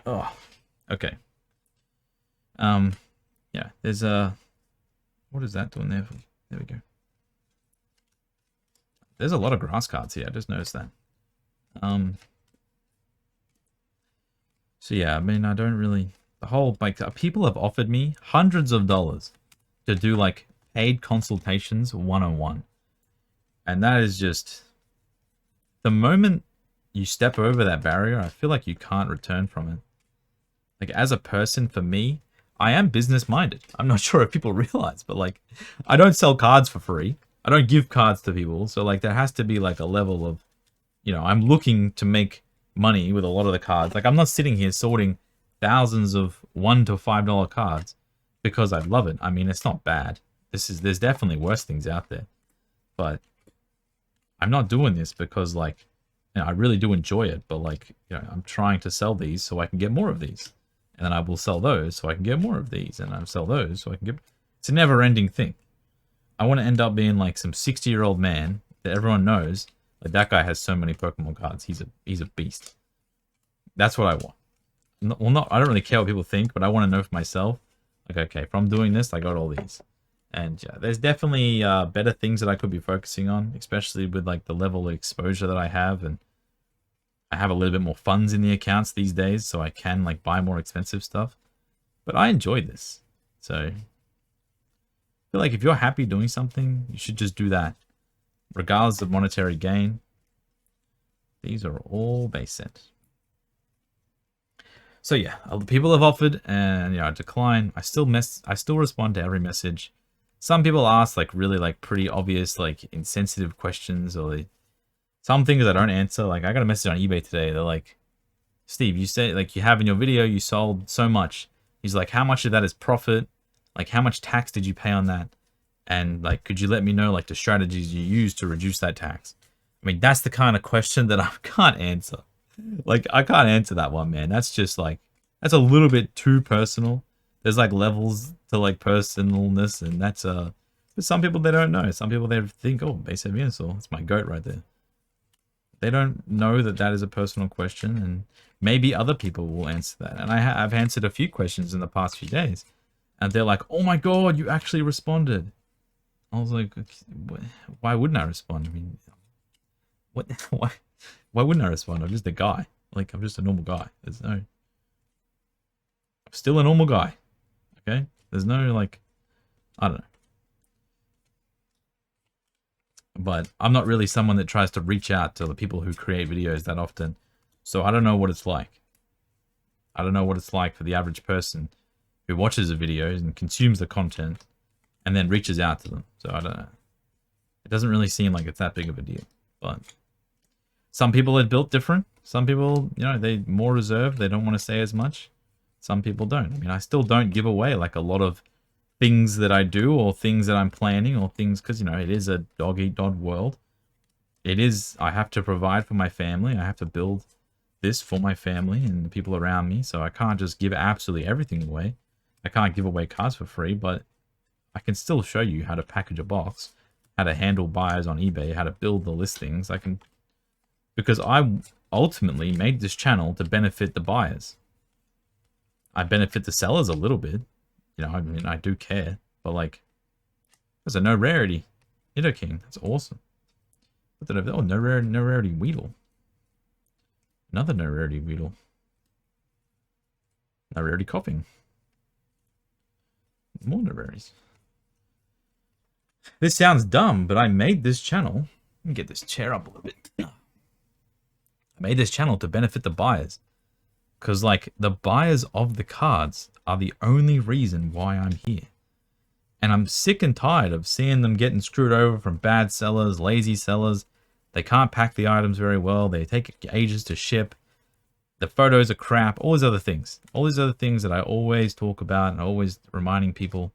Oh, okay. Yeah, there's a, what is that doing there? There we go. There's a lot of grass cards here. I just noticed that. So yeah, I mean, I don't really, the whole, like, people have offered me hundreds of dollars to do like paid consultations one-on-one. And that is just, the moment you step over that barrier, I feel like you can't return from it. Like, as a person, for me, I am business minded. I'm not sure if people realize, but like, I don't sell cards for free. I don't give cards to people. So like, there has to be like a level of, you know, I'm looking to make money with a lot of the cards. Like, I'm not sitting here sorting thousands of $1 to $5 cards because I love it. I mean, it's not bad. There's definitely worse things out there, but I'm not doing this because like, you know, I really do enjoy it, but like, you know, I'm trying to sell these so I can get more of these. And then I will sell those so I can get more of these. And I'll sell those so I can get... It's a never-ending thing. I want to end up being like some 60-year-old man that everyone knows. Like, that guy has so many Pokemon cards. He's a beast. That's what I want. Well, I don't really care what people think, but I want to know for myself. Like, okay, from doing this, I got all these. And yeah, there's definitely better things that I could be focusing on, especially with like the level of exposure that I have. And I have a little bit more funds in the accounts these days, so I can like buy more expensive stuff. But I enjoy this. So I feel like if you're happy doing something, you should just do that. Regardless of monetary gain. These are all base sets. So yeah, people have offered and I decline. I still respond to every message. Some people ask like really like pretty obvious like insensitive questions, or some things I don't answer. Like I got a message on eBay today. They're like, Steve, you say like you have in your video you sold so much. He's like, how much of that is profit? Like how much tax did you pay on that? And like, could you let me know like the strategies you use to reduce that tax? I mean, that's the kind of question that I can't answer. Like, I can't answer that one, man. That's just like, that's a little bit too personal. There's like levels to like personalness, and that's for some people they don't know. Some people they think, oh, Base Set Venusaur, that's my goat right there. They don't know that that is a personal question, and maybe other people will answer that. And I've answered a few questions in the past few days, and they're like, oh my god, you actually responded. I was like, why wouldn't I respond? I mean, what? Why wouldn't I respond? I'm just a guy. Like, I'm just a normal guy. I'm still a normal guy. Okay? There's no, like, I don't know. But I'm not really someone that tries to reach out to the people who create videos that often. So I don't know what it's like. I don't know what it's like for the average person who watches the videos and consumes the content and then reaches out to them. So I don't know. It doesn't really seem like it's that big of a deal. But some people are built different. Some people, they're more reserved. They don't want to say as much. Some people don't. I mean, I still don't give away like a lot of things that I do or things that I'm planning or things because, it is a dog-eat-dog world. It is, I have to provide for my family. I have to build this for my family and the people around me. So I can't just give absolutely everything away. I can't give away cards for free, but I can still show you how to package a box, how to handle buyers on eBay, how to build the listings. Because I ultimately made this channel to benefit the buyers. I benefit the sellers a little bit. I mean, I do care, but like, there's a no rarity Nidoking. That's awesome. What did I have? Oh, no rarity Weedle. Another no rarity Weedle. No rarity Coughing. More no rarities. This sounds dumb, but I made this channel. Let me get this chair up a little bit. I made this channel to benefit the buyers. Because, like, the buyers of the cards are the only reason why I'm here. And I'm sick and tired of seeing them getting screwed over from bad sellers, lazy sellers. They can't pack the items very well. They take ages to ship. The photos are crap. All these other things. All these other things that I always talk about and always reminding people.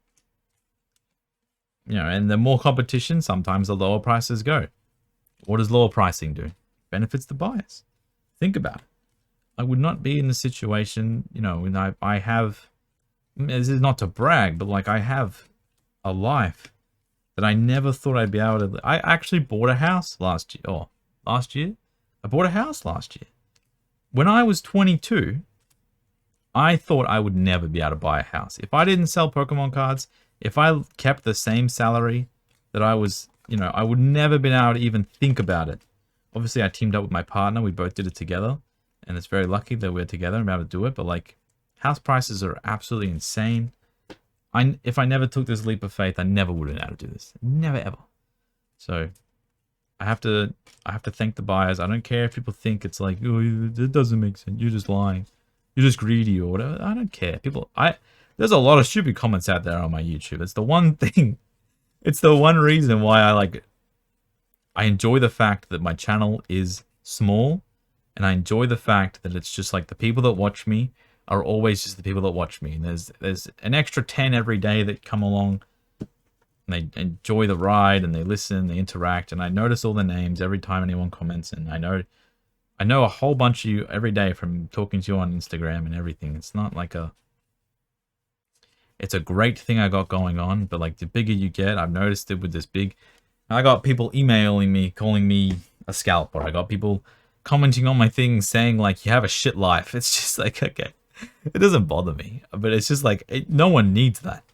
And the more competition, sometimes the lower prices go. What does lower pricing do? Benefits the buyers. Think about it. I would not be in the situation, when I have, this is not to brag, but like I have a life that I never thought I'd be able to. I actually bought a house last year. I bought a house last year. When I was 22, I thought I would never be able to buy a house. If I didn't sell Pokemon cards, if I kept the same salary that I was, I would never been able to even think about it. Obviously, I teamed up with my partner. We both did it together. And it's very lucky that we're together and able to do it. But like, house prices are absolutely insane. If I never took this leap of faith, I never would have been able to do this. Never ever. So I have to thank the buyers. I don't care if people think it's like, oh, it doesn't make sense. You're just lying. You're just greedy or whatever. I don't care. There's a lot of stupid comments out there on my YouTube. It's the one thing. It's the one reason why I enjoy the fact that my channel is small. And I enjoy the fact that it's just like the people that watch me are always just the people that watch me. And there's an extra 10 every day that come along. And they enjoy the ride and they listen, they interact. And I notice all the names every time anyone comments. And I know a whole bunch of you every day from talking to you on Instagram and everything. It's not like it's a great thing I got going on. But like the bigger you get, I've noticed it with this big. I got people emailing me, calling me a scalper. I got people commenting on my things saying like you have a shit life. It's just like, okay, it doesn't bother me, but it's just like no one needs that,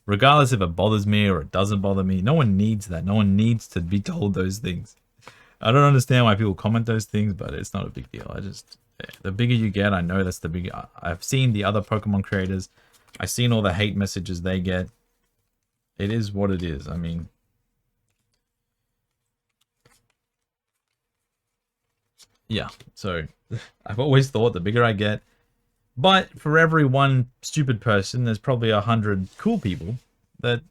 regardless if it bothers me or it doesn't bother me. No one needs that. No one needs to be told those things. I don't understand why people comment those things, but it's not a big deal. I just, the bigger you get, I know that's the bigger. I've seen the other Pokemon creators. I've seen all the hate messages they get. It is what it is. I mean, yeah. So I've always thought the bigger I get, but for every one stupid person, there's probably 100 cool people that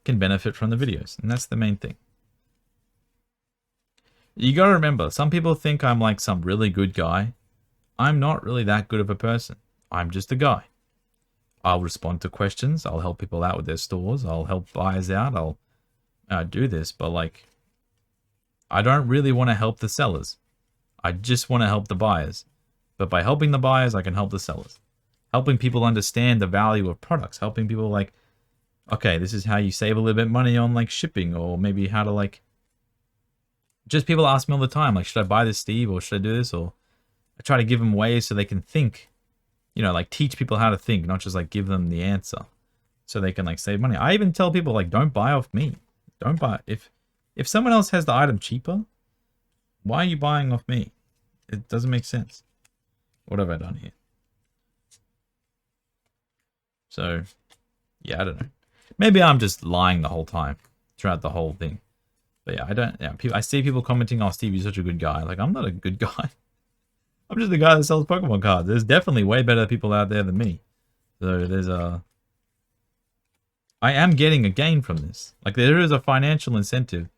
can benefit from the videos, and that's the main thing. You gotta remember, some people think I'm like some really good guy. I'm not really that good of a person. I'm just a guy. I'll respond to questions. I'll help people out with their stores. I'll help buyers out. I'll do this, but like, I don't really want to help the sellers. I just want to help the buyers. But by helping the buyers, I can help the sellers. Helping people understand the value of products. Helping people like, okay, this is how you save a little bit of money on like shipping, or maybe how to like, just people ask me all the time, like, should I buy this, Steve, or should I do this? Or I try to give them ways so they can think, you know, like teach people how to think, not just like give them the answer so they can like save money. I even tell people like, don't buy off me. Don't buy. If someone else has the item cheaper, why are you buying off me? It doesn't make sense. What have I done here? So, yeah, I don't know. Maybe I'm just lying the whole time throughout the whole thing. But yeah, I don't. Yeah, I see people commenting, "Oh, Steve, you're such a good guy." Like, I'm not a good guy. I'm just the guy that sells Pokemon cards. There's definitely way better people out there than me. So there's a. I am getting a gain from this. Like, there is a financial incentive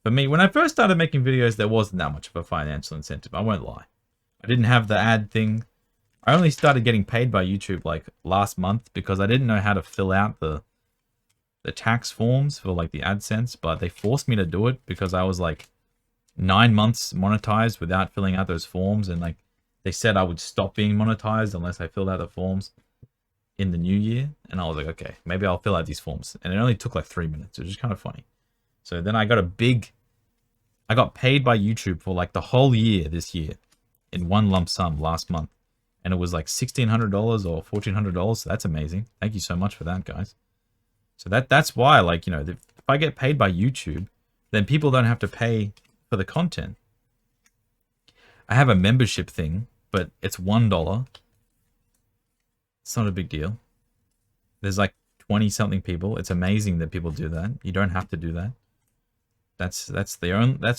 for me. When I first started making videos, there wasn't that much of a financial incentive. I won't lie. I didn't have the ad thing. I only started getting paid by YouTube like last month because I didn't know how to fill out the tax forms for like the AdSense, but they forced me to do it because I was like 9 months monetized without filling out those forms, and like they said I would stop being monetized unless I filled out the forms in the new year. And I was like, okay, maybe I'll fill out these forms. And it only took like 3 minutes, which is kind of funny. So then I got paid by YouTube for like the whole year this year in one lump sum last month. And it was like $1,600 or $1,400. So that's amazing. Thank you so much for that, guys. So that's why, like, you know, if I get paid by YouTube, then people don't have to pay for the content. I have a membership thing, but it's $1. It's not a big deal. There's like 20 something people. It's amazing that people do that. You don't have to do that. That's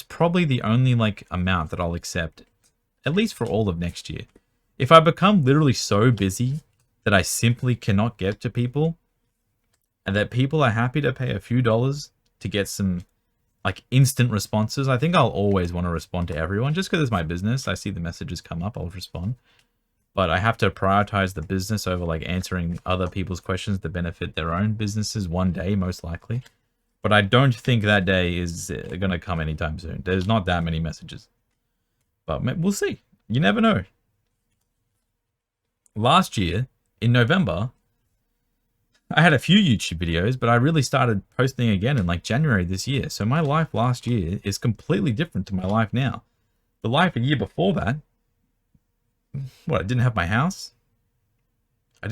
probably the only like amount that I'll accept, at least for all of next year. If I become literally so busy that I simply cannot get to people, and that people are happy to pay a few dollars to get some like instant responses, I think I'll always want to respond to everyone just because it's my business. I see the messages come up, I'll respond. But I have to prioritize the business over like answering other people's questions that benefit their own businesses one day, most likely. But I don't think that day is going to come anytime soon. There's not that many messages. But we'll see. You never know. Last year, in November, I had a few YouTube videos, but I really started posting again in like January this year. So my life last year is completely different to my life now. The life a year before that, what, I didn't have my house? I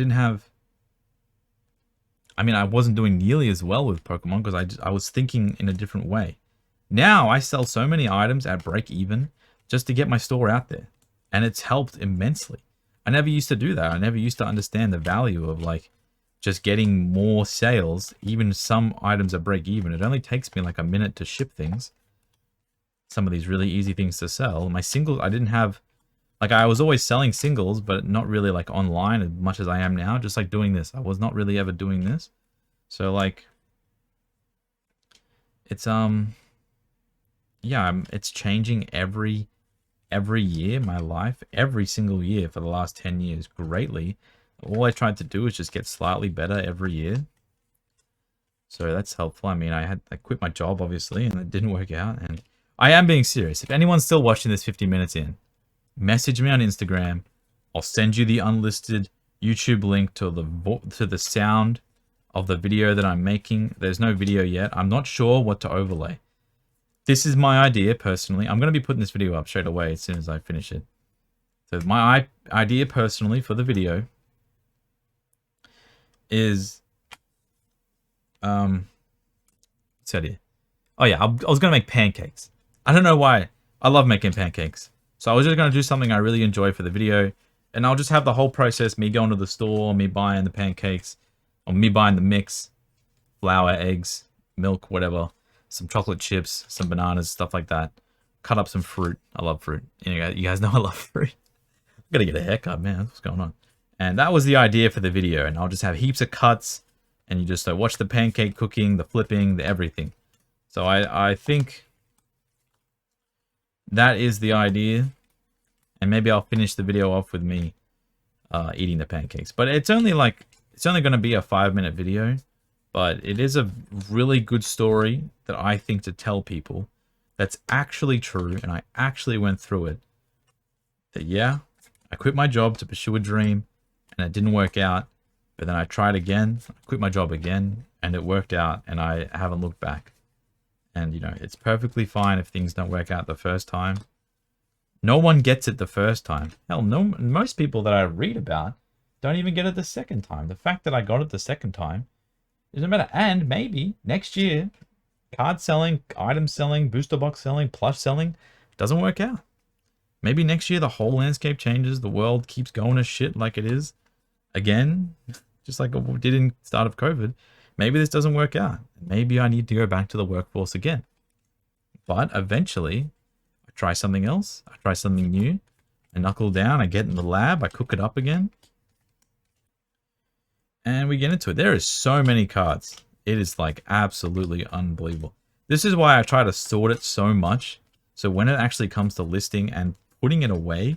wasn't doing nearly as well with Pokemon because I was thinking in a different way. Now I sell so many items at break even just to get my store out there. And it's helped immensely. I never used to do that. I never used to understand the value of like just getting more sales. Even some items at break even. It only takes me like a minute to ship things. Some of these really easy things to sell. My singles, I didn't have, like I was always selling singles, but not really like online as much as I am now. Just like doing this. I was not really ever doing this. So like, it's, yeah, it's changing every year, my life, every single year for the last 10 years greatly. All I tried to do is just get slightly better every year. So that's helpful. I mean, I quit my job, obviously, and it didn't work out. And I am being serious. If anyone's still watching this 50 minutes in, message me on Instagram. I'll send you the unlisted YouTube link to the sound of the video that I'm making. There's no video yet. I'm not sure what to overlay. This is my idea, personally. I'm going to be putting this video up straight away as soon as I finish it. So my idea, personally, for the video is... what's that here? Oh, yeah, I was going to make pancakes. I don't know why. I love making pancakes. So I was just going to do something I really enjoy for the video. And I'll just have the whole process, me going to the store, me buying the pancakes, or me buying the mix, flour, eggs, milk, whatever, some chocolate chips, some bananas, stuff like that. Cut up some fruit. I love fruit. You guys know I love fruit. I'm going to get a haircut, man. What's going on? And that was the idea for the video. And I'll just have heaps of cuts. And you just watch the pancake cooking, the flipping, the everything. So I think that is the idea. And maybe I'll finish the video off with me eating the pancakes. But it's only going to be a 5-minute video. But it is a really good story that I think to tell people that's actually true. And I actually went through it. That yeah, I quit my job to pursue a dream. And it didn't work out. But then I tried again. I quit my job again. And it worked out. And I haven't looked back. And, you know, it's perfectly fine if things don't work out the first time. No one gets it the first time. Hell, most people that I read about don't even get it the second time. The fact that I got it the second time doesn't matter. And maybe next year, card selling, item selling, booster box selling, plush selling doesn't work out. Maybe next year the whole landscape changes. The world keeps going to shit like it is. Again, just like it did in the start of COVID. Maybe this doesn't work out. Maybe I need to go back to the workforce again. But eventually, I try something else. I try something new. I knuckle down. I get in the lab. I cook it up again. And we get into it. There is so many cards. It is like absolutely unbelievable. This is why I try to sort it so much. So when it actually comes to listing and putting it away,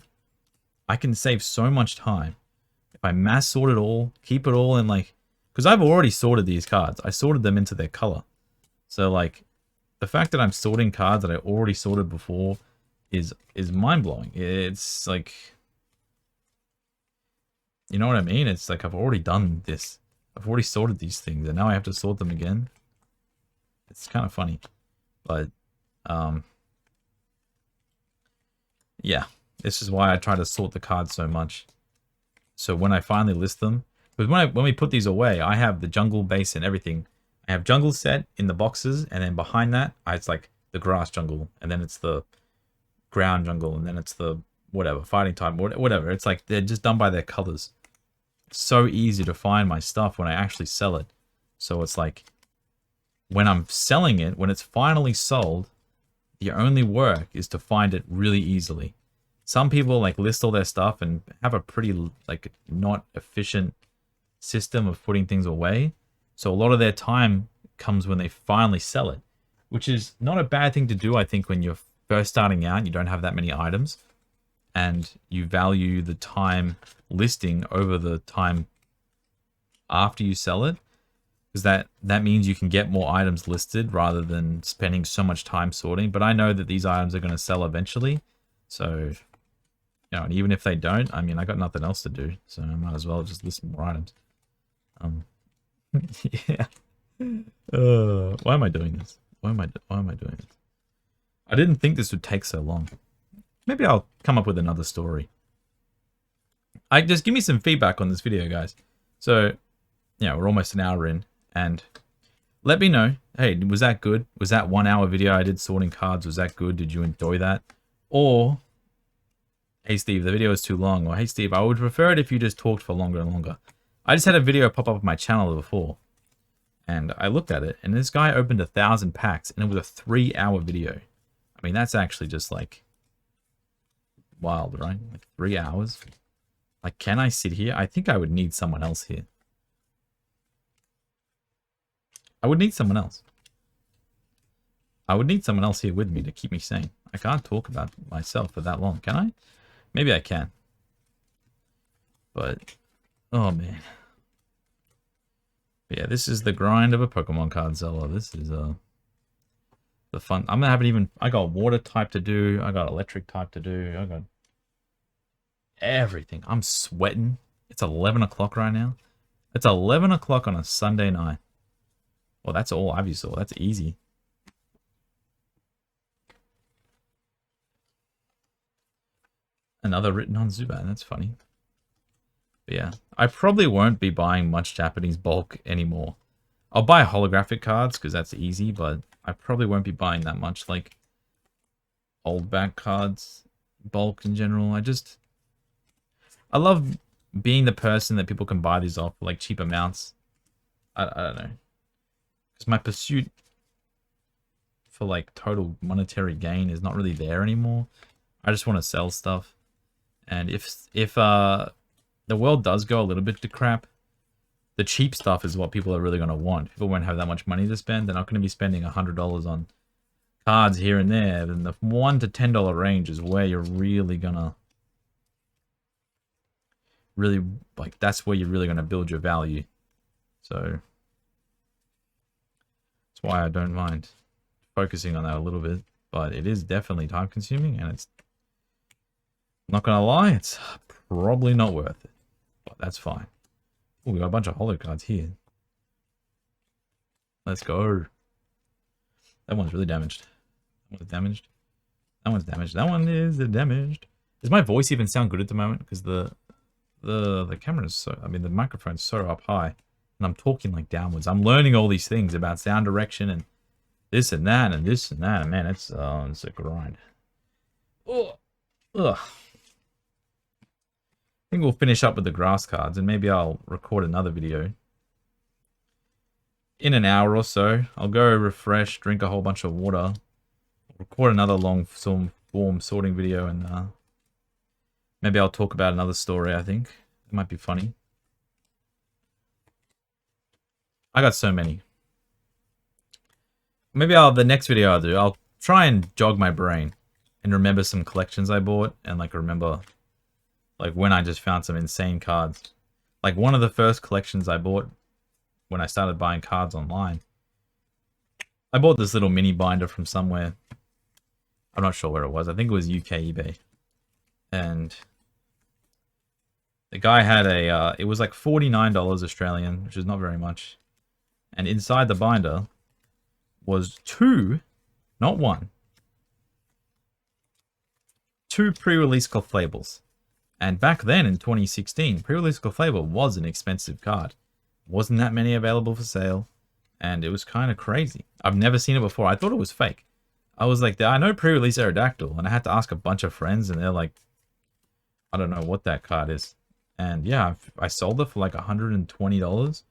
I can save so much time. If I mass sort it all, keep it all in like... Because I've already sorted these cards. I sorted them into their color. So, like, the fact that I'm sorting cards that I already sorted before is mind-blowing. It's like... You know what I mean? It's like I've already done this. I've already sorted these things, and now I have to sort them again. It's kind of funny. But, yeah. This is why I try to sort the cards so much. So when I finally list them... Because when we put these away, I have the jungle base and everything. I have jungle set in the boxes, and then behind that, it's like the grass jungle, and then it's the ground jungle, and then it's the whatever, fighting type, whatever. It's like they're just done by their colors. It's so easy to find my stuff when I actually sell it. So it's like, when I'm selling it, when it's finally sold, the only work is to find it really easily. Some people like list all their stuff and have a pretty like not efficient system of putting things away. So a lot of their time comes when they finally sell it, which is not a bad thing to do, I think, when you're first starting out and you don't have that many items and you value the time listing over the time after you sell it, because that means you can get more items listed rather than spending so much time sorting. But I know that these items are going to sell eventually. So, you know, and even if they don't, I mean, I got nothing else to do, so I might as well just list more items. Yeah. Why am I doing this? Why am I doing this? I didn't think this would take so long. Maybe I'll come up with another story. Just give me some feedback on this video, guys. So, yeah, we're almost an hour in, and let me know. Hey, was that good? Was that 1 hour video I did sorting cards? Was that good? Did you enjoy that? Or, hey Steve, the video is too long. Or hey Steve, I would prefer it if you just talked for longer and longer. I just had a video pop up on my channel before, and I looked at it, and this guy opened 1,000 packs, and it was a 3-hour video. I mean, that's actually just like wild, right? Like 3 hours. Like, can I sit here? I think I would need someone else here. I would need someone else. I would need someone else here with me to keep me sane. I can't talk about myself for that long, can I? Maybe I can. But, oh man. But yeah, this is the grind of a Pokemon card seller. This is the fun. I got water type to do. I got electric type to do. I got everything. I'm sweating. It's 11 o'clock right now. It's 11 o'clock on a Sunday night. Well, that's all I've used. That's easy. Another written on Zubat. That's funny. But yeah, I probably won't be buying much Japanese bulk anymore. I'll buy holographic cards because that's easy, but I probably won't be buying that much. Like, old back cards, bulk in general. I love being the person that people can buy these off for like cheap amounts. I don't know. Because my pursuit for like total monetary gain is not really there anymore. I just want to sell stuff. And if the world does go a little bit to crap, the cheap stuff is what people are really going to want. People won't have that much money to spend. They're not going to be spending $100 on cards here and there. Then the $1 to $10 range is where you're really gonna that's where you're really gonna build your value. So that's why I don't mind focusing on that a little bit. But it is definitely time consuming, and it's not gonna lie, it's probably not worth it. But that's fine. Oh, we got a bunch of holo cards here. Let's go. That one's really damaged. That one's damaged. That one's damaged. That one is damaged. Does my voice even sound good at the moment? Because the camera's so, I mean, the microphone's so up high, and I'm talking like downwards. I'm learning all these things about sound direction and this and that and this and that. And man, it's a grind. Ugh. Ugh. I think we'll finish up with the grass cards, and maybe I'll record another video in an hour or so. I'll go refresh, drink a whole bunch of water, record another long form sorting video, and maybe I'll talk about another story. I think it might be funny. I got so many. Maybe the next video I'll try and jog my brain and remember some collections I bought, and like remember like when I just found some insane cards. Like one of the first collections I bought when I started buying cards online, I bought this little mini binder from somewhere. I'm not sure where it was. I think it was UK eBay. And the guy had it was like $49 Australian, which is not very much. And inside the binder was not one, two pre-release Clefable. And back then in 2016, pre-release Clefable was an expensive card. Wasn't that many available for sale, and it was kind of crazy. I've never seen it before. I thought it was fake. I was like, I know pre-release Aerodactyl, and I had to ask a bunch of friends, and they're like, I don't know what that card is. And yeah, I sold it for like $120,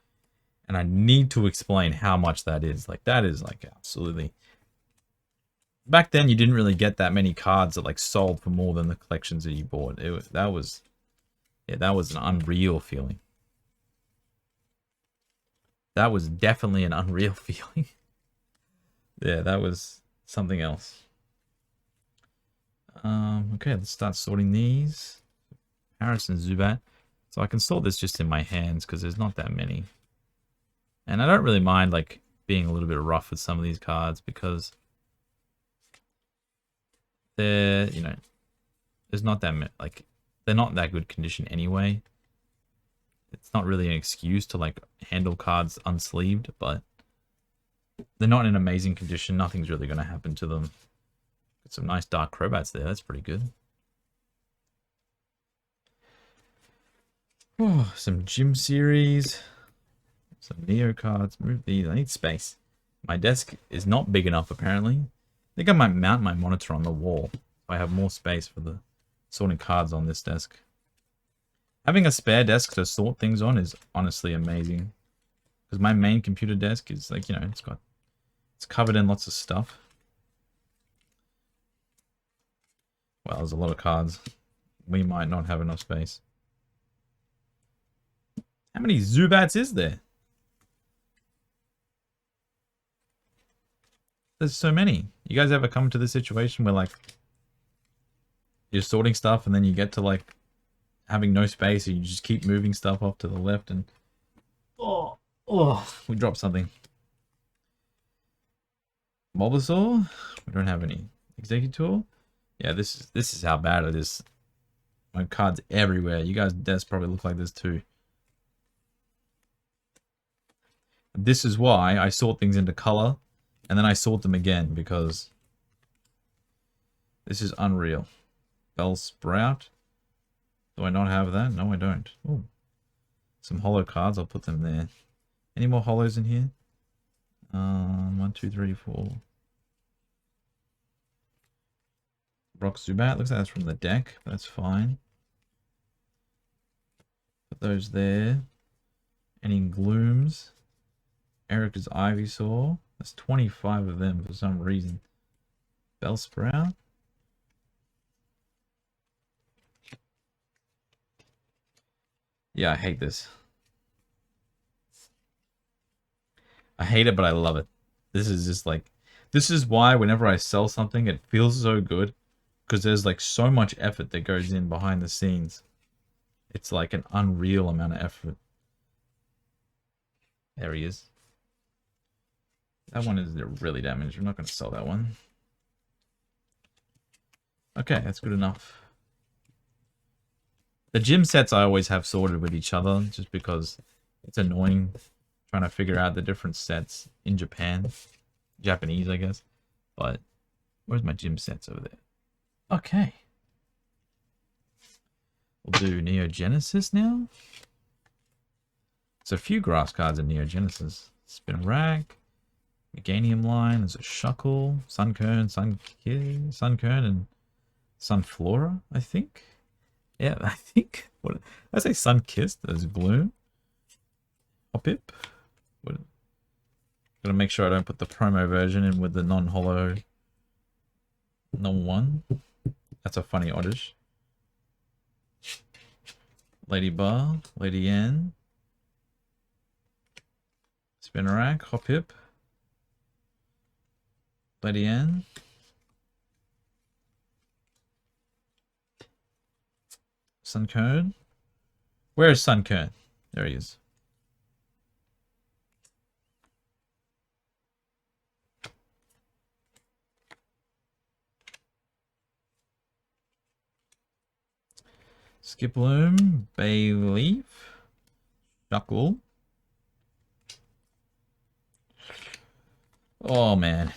and I need to explain how much that is. Like, that is like absolutely... Back then, you didn't really get that many cards that like sold for more than the collections that you bought. That was an unreal feeling. That was definitely an unreal feeling. Yeah, that was something else. Okay, let's start sorting these. Paras and Zubat. So I can sort this just in my hands because there's not that many. And I don't really mind like being a little bit rough with some of these cards because they're, you know, there's not that many, like, they're not that good condition anyway. It's not really an excuse to like handle cards unsleeved, but they're not in amazing condition. Nothing's really going to happen to them. Got some nice dark Crobats there. That's pretty good. Oh, some Gym Series. Some Neo cards. Move these. I need space. My desk is not big enough, apparently. I think I might mount my monitor on the wall so I have more space for the sorting cards on this desk. Having a spare desk to sort things on is honestly amazing. Because my main computer desk is like, you know, it's covered in lots of stuff. Well, there's a lot of cards. We might not have enough space. How many Zubats is there? There's so many. You guys ever come to this situation where like you're sorting stuff and then you get to like having no space and you just keep moving stuff off to the left and oh, we dropped something. Bulbasaur? We don't have any. Executor? Yeah, this is how bad it is. My cards everywhere. You guys' desks probably look like this too. This is why I sort things into color and then I sort them again because this is unreal. Bellsprout. Do I not have that? No, I don't. Ooh. Some holo cards. I'll put them there. Any more holos in here? 1, 2, 3, 4. Rock Zubat. Looks like that's from the deck. That's fine. Put those there. Any Glooms? Erica's Ivysaur. That's 25 of them for some reason. Bellsprout. Yeah, I hate this. I hate it, but I love it. This is just like... This is why whenever I sell something, it feels so good. Because there's like so much effort that goes in behind the scenes. It's like an unreal amount of effort. There he is. That one is really damaged. I'm not going to sell that one. Okay, that's good enough. The gym sets I always have sorted with each other, just because it's annoying trying to figure out the different sets in Japan. Japanese, I guess. But where's my gym sets over there? Okay. We'll do Neogenesis now. There's a few grass cards in Neogenesis. Spinarak, Meganium line, there's a Shuckle, Sunkern, Sunkern, and Sunflora, I think. Yeah, I think. What did I say? Sunkissed. There's Gloom. Hoppip. Gotta make sure I don't put the promo version in with the non-holo. Non-1. That's a funny oddish. Lady Bar, Lady N. Spinarak, Hoppip. Lady N. Sunkern. Where is Sunkern? There he is. Skiploom, Bayleaf, Shuckle. Oh man,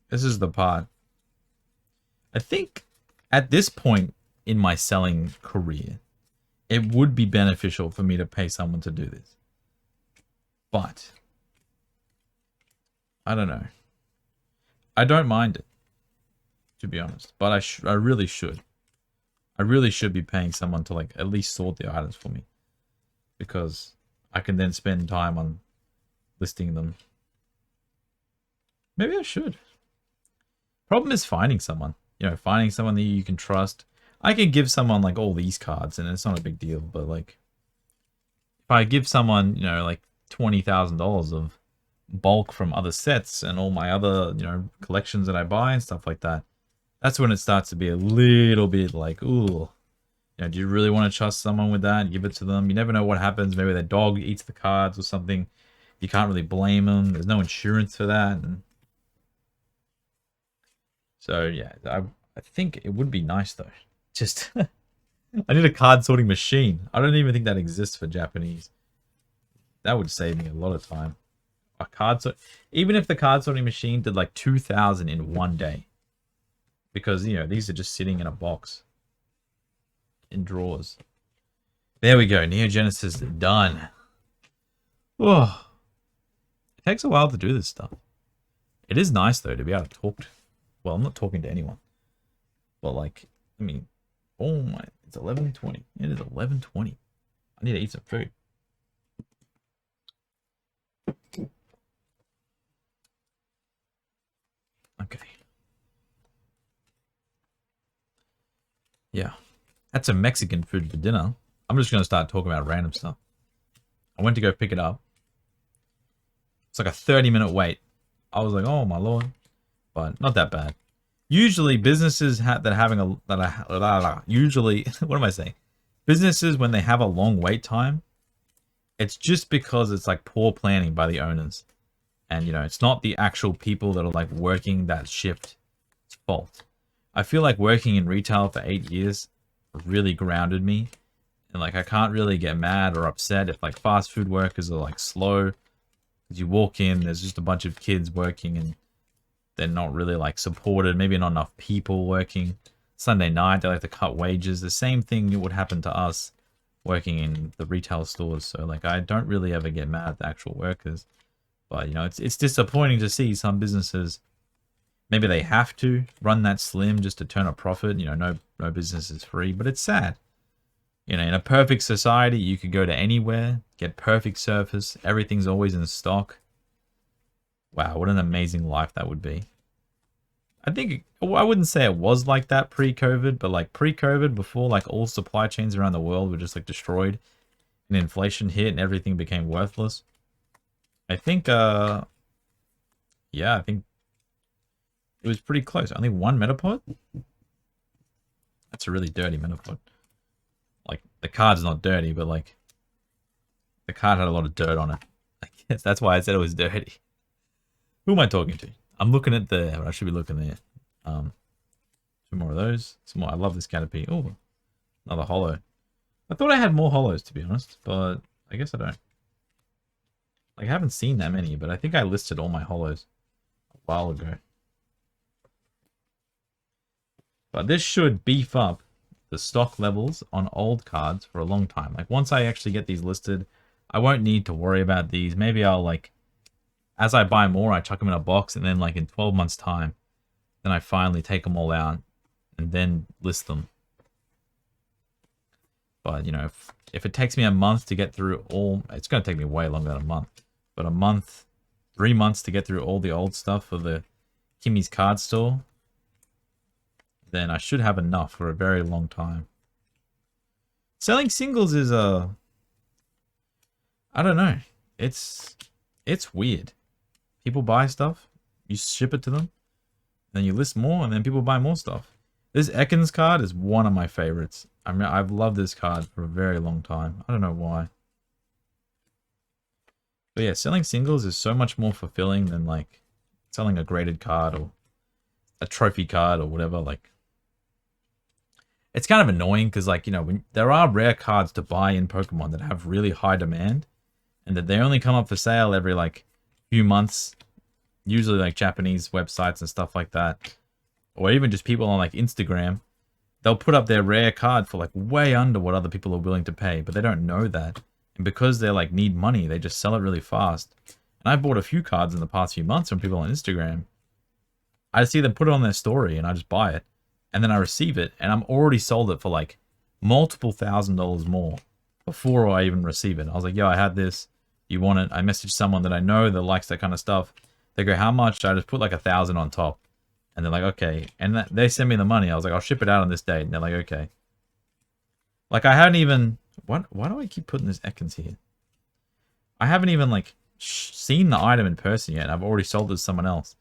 this is the part. I think at this point in my selling career, it would be beneficial for me to pay someone to do this. But I don't know. I don't mind it, to be honest. But I really should. I really should be paying someone to like at least sort the items for me, because I can then spend time on listing them. Maybe I should. Problem is finding someone. You know, finding someone that you can trust. I can give someone like all these cards and it's not a big deal, but like if I give someone, you know, like $20,000 of bulk from other sets and all my other, you know, collections that I buy and stuff like that, that's when it starts to be a little bit like, ooh, you know, do you really want to trust someone with that? Give it to them. You never know what happens. Maybe their dog eats the cards or something. You can't really blame them. There's no insurance for that. And so, yeah, I think it would be nice, though. Just, I need a card sorting machine. I don't even think that exists for Japanese. That would save me a lot of time. A card sort, even if the card sorting machine did like 2,000 in one day. Because, you know, these are just sitting in a box. In drawers. There we go. Neogenesis done. Oh. It takes a while to do this stuff. It is nice, though, to be able to talk to... Well, I'm not talking to anyone. But, like, I mean... Oh, my... It's 11:20. It is 11:20. I need to eat some food. Okay. Yeah. Had some Mexican food for dinner. I'm just going to start talking about random stuff. I went to go pick it up. It's like a 30-minute wait. I was like, oh my lord. But not that bad. Usually businesses that are having a... Usually, what am I saying? Businesses, when they have a long wait time, it's just because it's like poor planning by the owners. And, you know, it's not the actual people that are like working that shift's fault. I feel like working in retail for 8 years really grounded me. And like, I can't really get mad or upset if like fast food workers are like slow. You walk in, there's just a bunch of kids working and they're not really like supported. Maybe not enough people working. Sunday night, they like to cut wages. The same thing would happen to us working in the retail stores. So like, I don't really ever get mad at the actual workers. But, you know, it's disappointing to see some businesses Maybe they have to run that slim just to turn a profit. You know, no business is free, but it's sad. You know, in a perfect society, you could go to anywhere, get perfect service, everything's always in stock. Wow, what an amazing life that would be. I think, I wouldn't say it was like that pre-COVID, but like pre-COVID, before like all supply chains around the world were just like destroyed and inflation hit and everything became worthless. I think, yeah, I think it was pretty close. Only one Metapod? That's a really dirty Metapod. Like, the card's not dirty, but like, the card had a lot of dirt on it. I guess that's why I said it was dirty. Who am I talking to? I'm looking at the, I should be looking there. Two more of those. Some more. I love this canopy. Oh, another holo. I thought I had more holos, to be honest, but I guess I don't. Like, I haven't seen that many, but I think I listed all my holos a while ago. But this should beef up the stock levels on old cards for a long time. Like, once I actually get these listed, I won't need to worry about these. Maybe I'll, like, as I buy more, I chuck them in a box, and then, like, in 12 months' time, then I finally take them all out and then list them. But, you know, if it takes me a month to get through all... It's going to take me way longer than a month. But a month, 3 months to get through all the old stuff for the Kimmy's card store, then I should have enough for a very long time. Selling singles is I don't know. It's weird. People buy stuff, you ship it to them, then you list more, and then people buy more stuff. This Ekans card is one of my favorites. I mean, I've loved this card for a very long time. I don't know why. But yeah, selling singles is so much more fulfilling than like selling a graded card or a trophy card or whatever. Like, it's kind of annoying because, like, you know, when there are rare cards to buy in Pokemon that have really high demand, and that they only come up for sale every like few months, usually like Japanese websites and stuff like that, or even just people on like Instagram. They'll put up their rare card for like way under what other people are willing to pay, but they don't know that. And because they like need money, they just sell it really fast. And I've bought a few cards in the past few months from people on Instagram. I see them put it on their story and I just buy it. And then I receive it and I'm already sold it for like multiple $1,000s more before I even receive it. I was like, yo, I had this. You want it? I messaged someone that I know that likes that kind of stuff. They go, how much? I just put like 1,000 on top. And they're like, okay. And they send me the money. I was like, I'll ship it out on this date. And they're like, okay. Like, I haven't even... Why do I keep putting this Ekans here? I haven't even, like, seen the item in person yet. I've already sold it to someone else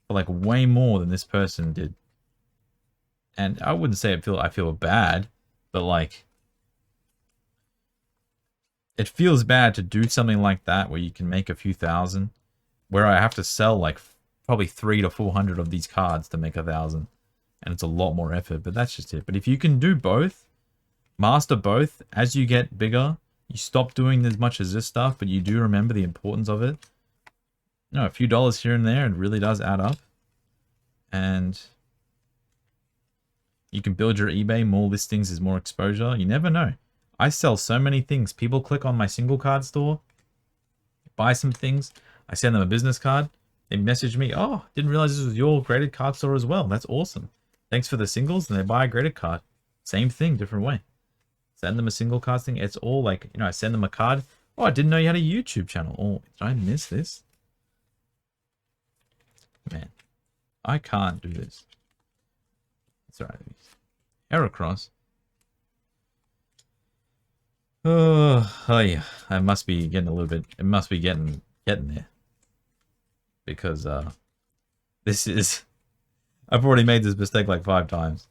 for, like, way more than this person did. And I wouldn't say I feel bad, but, like... It feels bad to do something like that where you can make a few thousand. Where I have to sell, like, probably 300 to 400 of these cards to make 1,000. And it's a lot more effort, but that's just it. But if you can do both... Master both, as you get bigger, you stop doing as much as this stuff, but you do remember the importance of it. You know, a few dollars here and there, it really does add up. And you can build your eBay, more listings is more exposure. You never know. I sell so many things. People click on my single card store, buy some things. I send them a business card. They message me, oh, didn't realize this was your graded card store as well. That's awesome. Thanks for the singles. And they buy a graded card. Same thing, different way. Send them a single card thing. It's all like, you know, I send them a card. Oh, I didn't know you had a YouTube channel. Oh, did I miss this? Man, I can't do this. It's alright. Heracross. Oh yeah. I must be getting a little bit. It must be getting there. Because this is. I've already made this mistake like 5 times.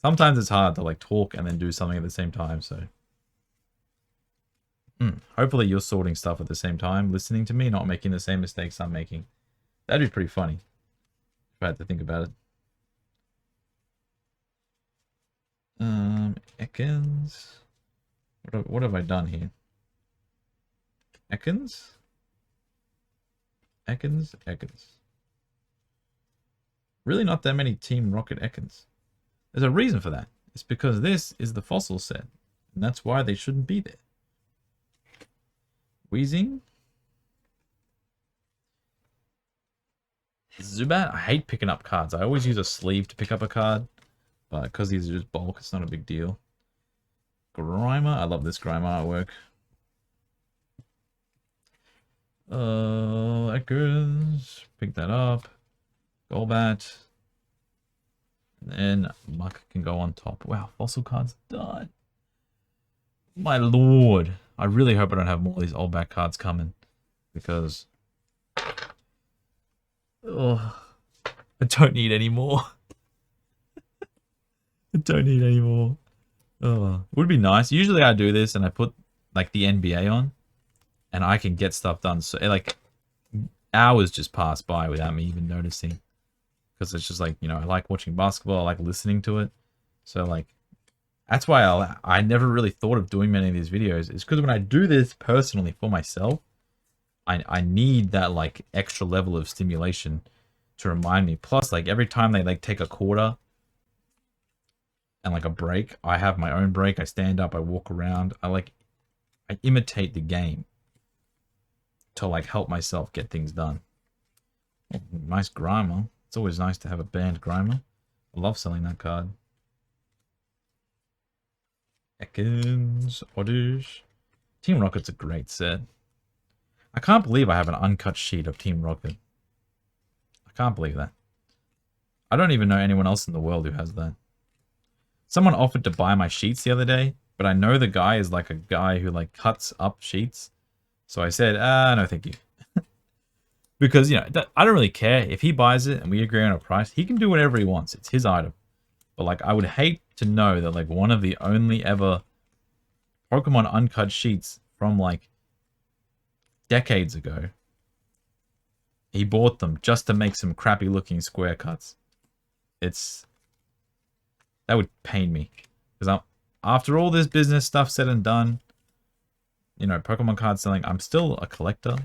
Sometimes it's hard to like talk and then do something at the same time, so. Hopefully you're sorting stuff at the same time, listening to me, not making the same mistakes I'm making. That'd be pretty funny. If I had to think about it. Ekans. What have I done here? Ekans? Ekans? Really not that many Team Rocket Ekans. There's a reason for that. It's because this is the fossil set. And that's why they shouldn't be there. Wheezing. Zubat, I hate picking up cards. I always use a sleeve to pick up a card. But because these are just bulk, it's not a big deal. Grimer, I love this Grimer artwork. Ekans, pick that up. Golbat. And then Muck can go on top. Wow, fossil cards done. My lord. I really hope I don't have more of these old back cards coming. Because... oh, I don't need any more. I don't need any more. Oh, it would be nice. Usually I do this and I put like the NBA on. And I can get stuff done. So like hours just pass by without me even noticing. Because it's just like, you know, I like watching basketball. I like listening to it. So like, that's why I never really thought of doing many of these videos. Is because when I do this personally for myself, I need that like extra level of stimulation to remind me. Plus, like every time they like take a quarter and like a break, I have my own break. I stand up, I walk around. I imitate the game to like help myself get things done. Oh, nice Grimer. It's always nice to have a banned Grimer. I love selling that card. Ekans, Oddish. Team Rocket's a great set. I can't believe I have an uncut sheet of Team Rocket. I can't believe that. I don't even know anyone else in the world who has that. Someone offered to buy my sheets the other day, but I know the guy is like a guy who like cuts up sheets. So I said, no thank you. Because, you know, I don't really care. If he buys it and we agree on a price, he can do whatever he wants. It's his item. But like, I would hate to know that like one of the only ever Pokemon uncut sheets from like decades ago, he bought them just to make some crappy looking square cuts. That would pain me. Because after all this business stuff said and done, you know, Pokemon card selling, I'm still a collector.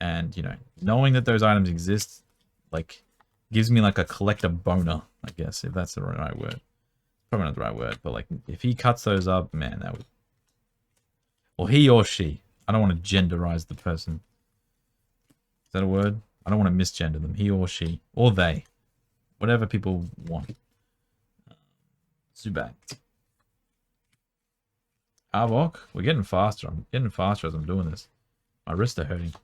And, you know, knowing that those items exist, like, gives me like a collector boner, I guess, if that's the right word. Probably not the right word, but like, if he cuts those up, man, that would... Or he or she. I don't want to genderize the person. Is that a word? I don't want to misgender them. He or she. Or they. Whatever people want. Zubat. Arbok. We're getting faster. I'm getting faster as I'm doing this. My wrists are hurting.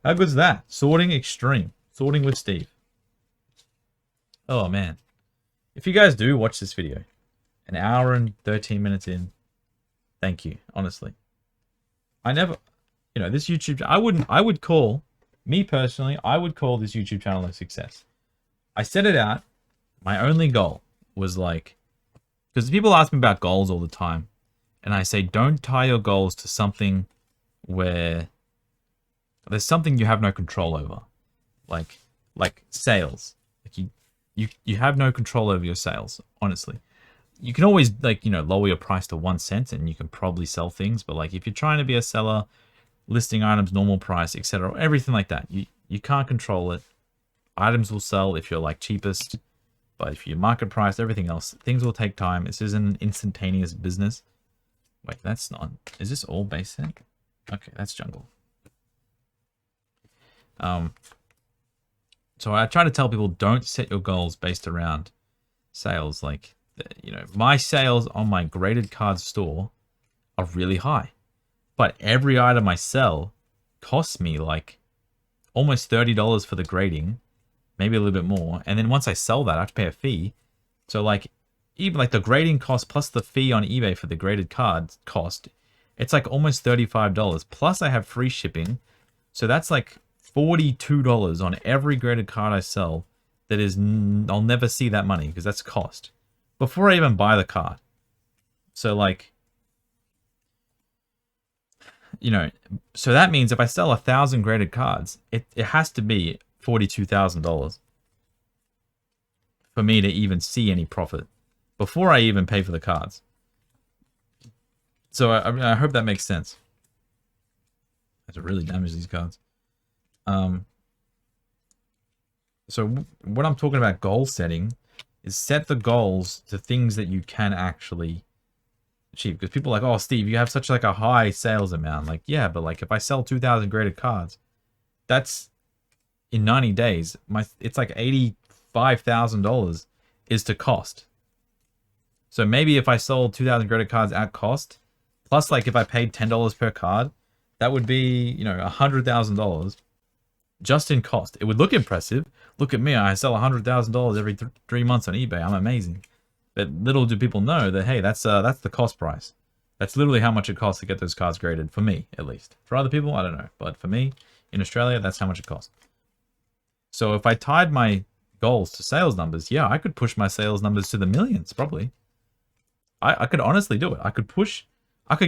How good's that? Sorting Extreme. Sorting with Steve. Oh, man. If you guys do watch this video, an hour and 13 minutes in, thank you, honestly. I never, you know, this YouTube, I would call, me personally, I would call this YouTube channel a success. I set it out, my only goal was like, because people ask me about goals all the time, and I say, don't tie your goals to something where there's something you have no control over. Like sales. Like you have no control over your sales, honestly. You can always, like, you know, lower your price to 1 cent and you can probably sell things. But like if you're trying to be a seller, listing items, normal price, etc., everything like that, you can't control it. Items will sell if you're like cheapest. But if you market price, everything else, things will take time. This is an instantaneous business. Wait, that's not... Is this all base set? Okay, that's jungle. So I try to tell people, don't set your goals based around sales. Like, you know, my sales on my graded cards store are really high. But every item I sell costs me like almost $30 for the grading. Maybe a little bit more. And then once I sell that, I have to pay a fee. So like, even like the grading cost plus the fee on eBay for the graded cards cost, it's like almost $35. Plus I have free shipping. So that's like $42 on every graded card I sell. That is, I'll never see that money because that's cost before I even buy the card. So like, you know, so that means if I sell 1,000 graded cards, it has to be $42,000 for me to even see any profit before I even pay for the cards. So I hope that makes sense. I have to really damage these cards. So what I'm talking about goal setting is set the goals to things that you can actually achieve. Because people are like, oh, Steve, you have such like a high sales amount. Like, yeah, but like if I sell 2,000 graded cards, That's in 90 days. It's like $85,000 is to cost. So maybe if I sold 2,000 credit cards at cost, plus like if I paid $10 per card, that would be, you know, $100,000 just in cost. It would look impressive. Look at me, I sell $100,000 every 3 months on eBay. I'm amazing. But little do people know that, hey, that's the cost price. That's literally how much it costs to get those cards graded, for me at least. For other people, I don't know, but for me in Australia, that's how much it costs. So if I tied my goals to sales numbers, yeah, I could push my sales numbers to the millions probably. I could honestly do it. I could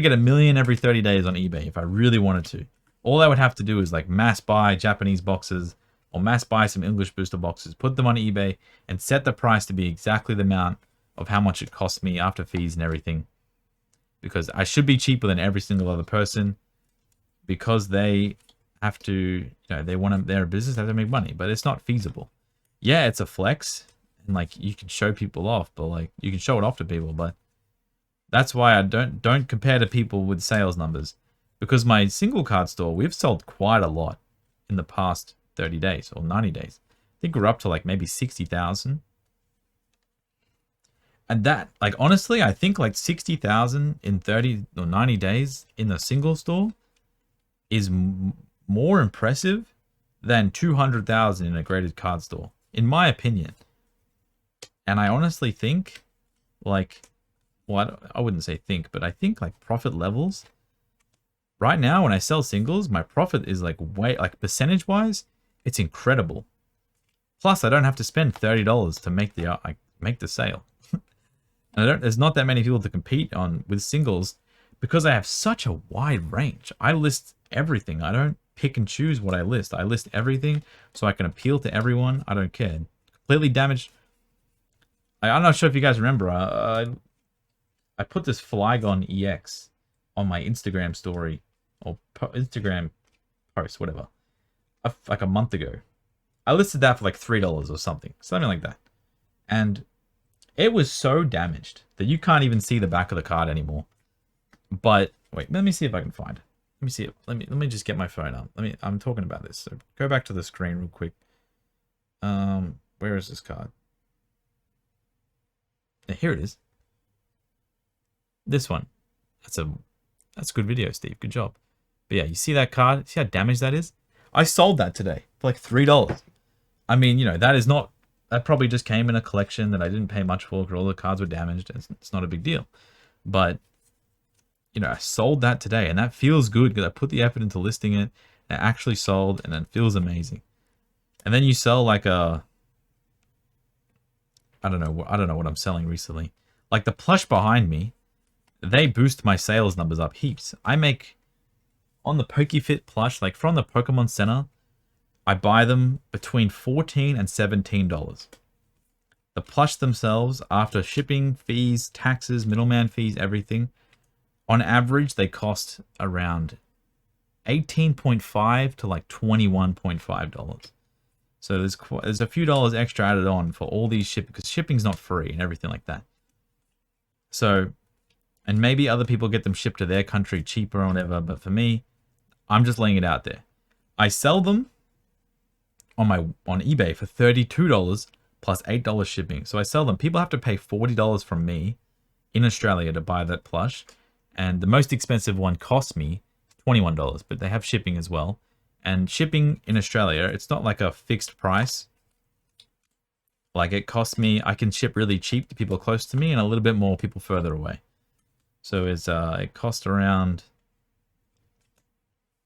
get 1 million every 30 days on eBay if I really wanted to. All I would have to do is like mass buy Japanese boxes or mass buy some English booster boxes, put them on eBay and set the price to be exactly the amount of how much it costs me after fees and everything. Because I should be cheaper than every single other person, because they have to, you know, they're a business, they have to make money, but it's not feasible. Yeah, it's a flex and like you can show people off, but like you can show it off to people, but that's why I don't compare to people with sales numbers, because my single card store, we've sold quite a lot in the past 30 days or 90 days. I think we're up to like maybe 60,000. And that, like, honestly, I think like 60,000 in 30 or 90 days in the single store is more impressive than 200,000 in a graded card store, in my opinion. And I honestly think, like, well, I wouldn't say think, but I think like profit levels right now when I sell singles, my profit is like percentage wise, it's incredible. Plus, I don't have to spend $30 to make the sale. And there's not that many people to compete on with singles because I have such a wide range. I list everything. I don't pick and choose what I list. I list everything so I can appeal to everyone. I don't care. Completely damaged. I'm not sure if you guys remember. I put this Flygon EX on my Instagram story or Instagram post, whatever, like a month ago. I listed that for like $3 or something like that. And it was so damaged that you can't even see the back of the card anymore. But wait, let me see if I can find it. Let me see it. Let me just get my phone up. I'm talking about this. So go back to the screen real quick. Where is this card? Yeah, here it is. This one. That's a good video, Steve. Good job. But yeah, you see that card? See how damaged that is? I sold that today for like $3. I mean, you know, that probably just came in a collection that I didn't pay much for because all the cards were damaged. It's not a big deal. But, you know, I sold that today and that feels good because I put the effort into listing it and it actually sold and it feels amazing. And then you sell like I don't know what I'm selling recently. Like the plush behind me, they boost my sales numbers up heaps. I make on the PokeFit plush, like from the Pokemon Center, I buy them between $14 and $17. The plush themselves, after shipping, fees, taxes, middleman fees, everything, on average, they cost around $18.5 to like $21.5. So there's a few dollars extra added on for all these shipping, because shipping's not free and everything like that. So, and maybe other people get them shipped to their country cheaper or whatever, but for me, I'm just laying it out there. I sell them on eBay for $32 plus $8 shipping. So I sell them. People have to pay $40 from me in Australia to buy that plush. And the most expensive one cost me $21, but they have shipping as well. And shipping in Australia, it's not like a fixed price. Like it costs me, I can ship really cheap to people close to me and a little bit more people further away. So it costs around,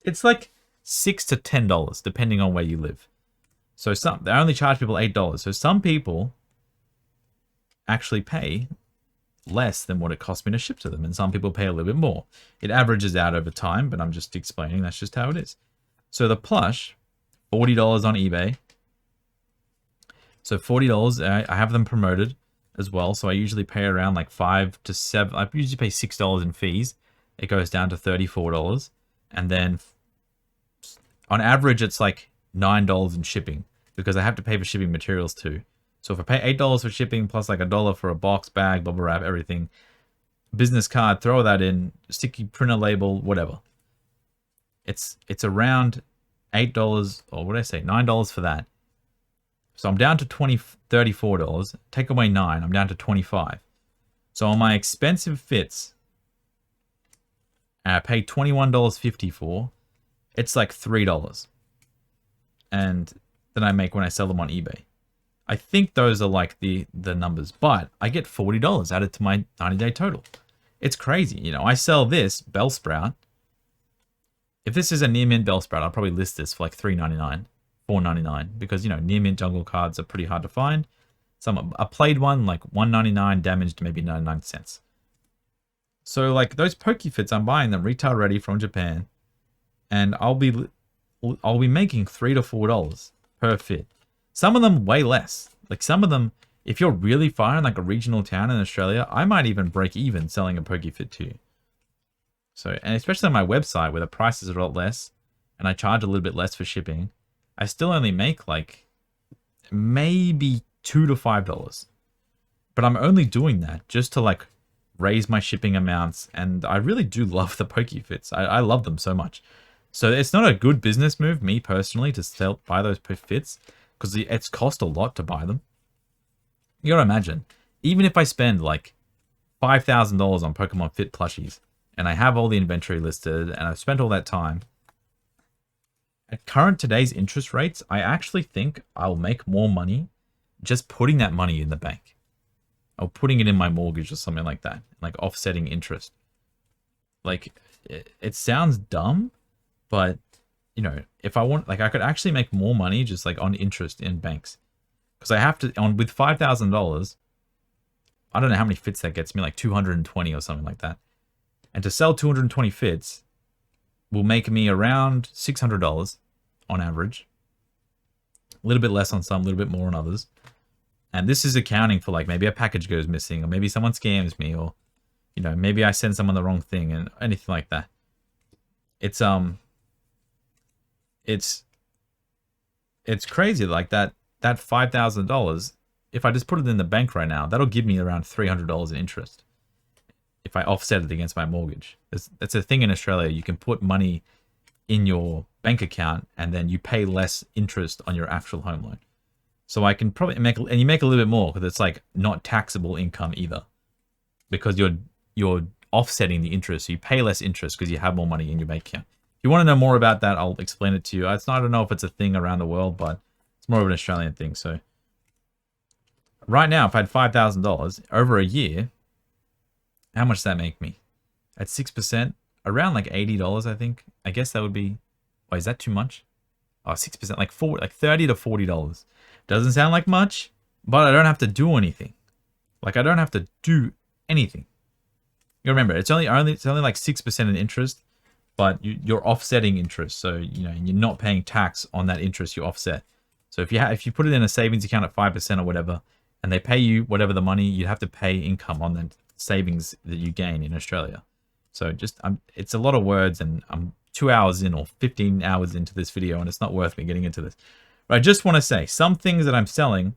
it's like $6 to $10 depending on where you live. So they only charge people $8. So some people actually pay less than what it cost me to ship to them, and some people pay a little bit more. It averages out over time, but I'm just explaining that's just how it is. So the plush, $40 on eBay. So $40, I have them promoted as well. So I usually pay around like $5 to $7. I usually pay $6 in fees. It goes down to $34, and then on average it's like $9 in shipping because I have to pay for shipping materials too. So if I pay $8 for shipping plus like $1 for a box, bag, bubble wrap, everything, business card, throw that in, sticky printer label, whatever. It's around $8, or what did I say? $9 for that. So I'm down to $34. Take away 9, I'm down to 25. So on my expensive fits, I pay $21.50 for, it's like $3. And then I make when I sell them on eBay. I think those are like the numbers, but I get $40 added to my 90-day total. It's crazy. You know, I sell this Bellsprout. If this is a near mint Bellsprout, I'll probably list this for like $3.99, $4.99, because, you know, near mint jungle cards are pretty hard to find. A played one, like $1.99, damaged maybe 99 cents. So like those Pokefits, I'm buying them retail ready from Japan, and I'll be making $3 to $4 per fit. Some of them way less. Like some of them, if you're really far in like a regional town in Australia, I might even break even selling a Pokefit to you. So, and especially on my website where the prices are a lot less and I charge a little bit less for shipping, I still only make like maybe $2 to $5. But I'm only doing that just to like raise my shipping amounts. And I really do love the Pokefits. I love them so much. So it's not a good business move, me personally, to buy those fits, because it's cost a lot to buy them. You gotta imagine, even if I spend like $5,000 on Pokemon Fit plushies, and I have all the inventory listed, and I've spent all that time, at today's interest rates, I actually think I'll make more money just putting that money in the bank. Or putting it in my mortgage or something like that, like offsetting interest. Like, it sounds dumb, but, you know, if I want, like, I could actually make more money just like on interest in banks. Because I have to, with $5,000, I don't know how many fits that gets me, like 220 or something like that. And to sell 220 fits will make me around $600 on average. A little bit less on some, a little bit more on others. And this is accounting for like maybe a package goes missing, or maybe someone scams me, or, you know, maybe I send someone the wrong thing and anything like that. It's crazy. Like that $5,000, if I just put it in the bank right now, that'll give me around $300 in interest if I offset it against my mortgage. That's a thing in Australia. You can put money in your bank account and then you pay less interest on your actual home loan. So I can probably make, and you make a little bit more because it's like not taxable income either, because you're offsetting the interest. So you pay less interest because you have more money in your bank account. If you want to know more about that, I'll explain it to you. I don't know if it's a thing around the world, but it's more of an Australian thing. So right now, if I had $5,000 over a year, how much does that make me? At 6%, around like $80, I think. I guess that would be, oh, is that too much? Oh, 6%, like $30 to $40. Doesn't sound like much, but I don't have to do anything. Like, I don't have to do anything. You remember, it's only like 6% in interest, but you're offsetting interest. So, you know, you're not paying tax on that interest you offset. So if you put it in a savings account at 5% or whatever, and they pay you whatever the money, you have to pay income on the savings that you gain in Australia. So it's a lot of words, and I'm 2 hours in or 15 hours into this video, and it's not worth me getting into this. But I just want to say, some things that I'm selling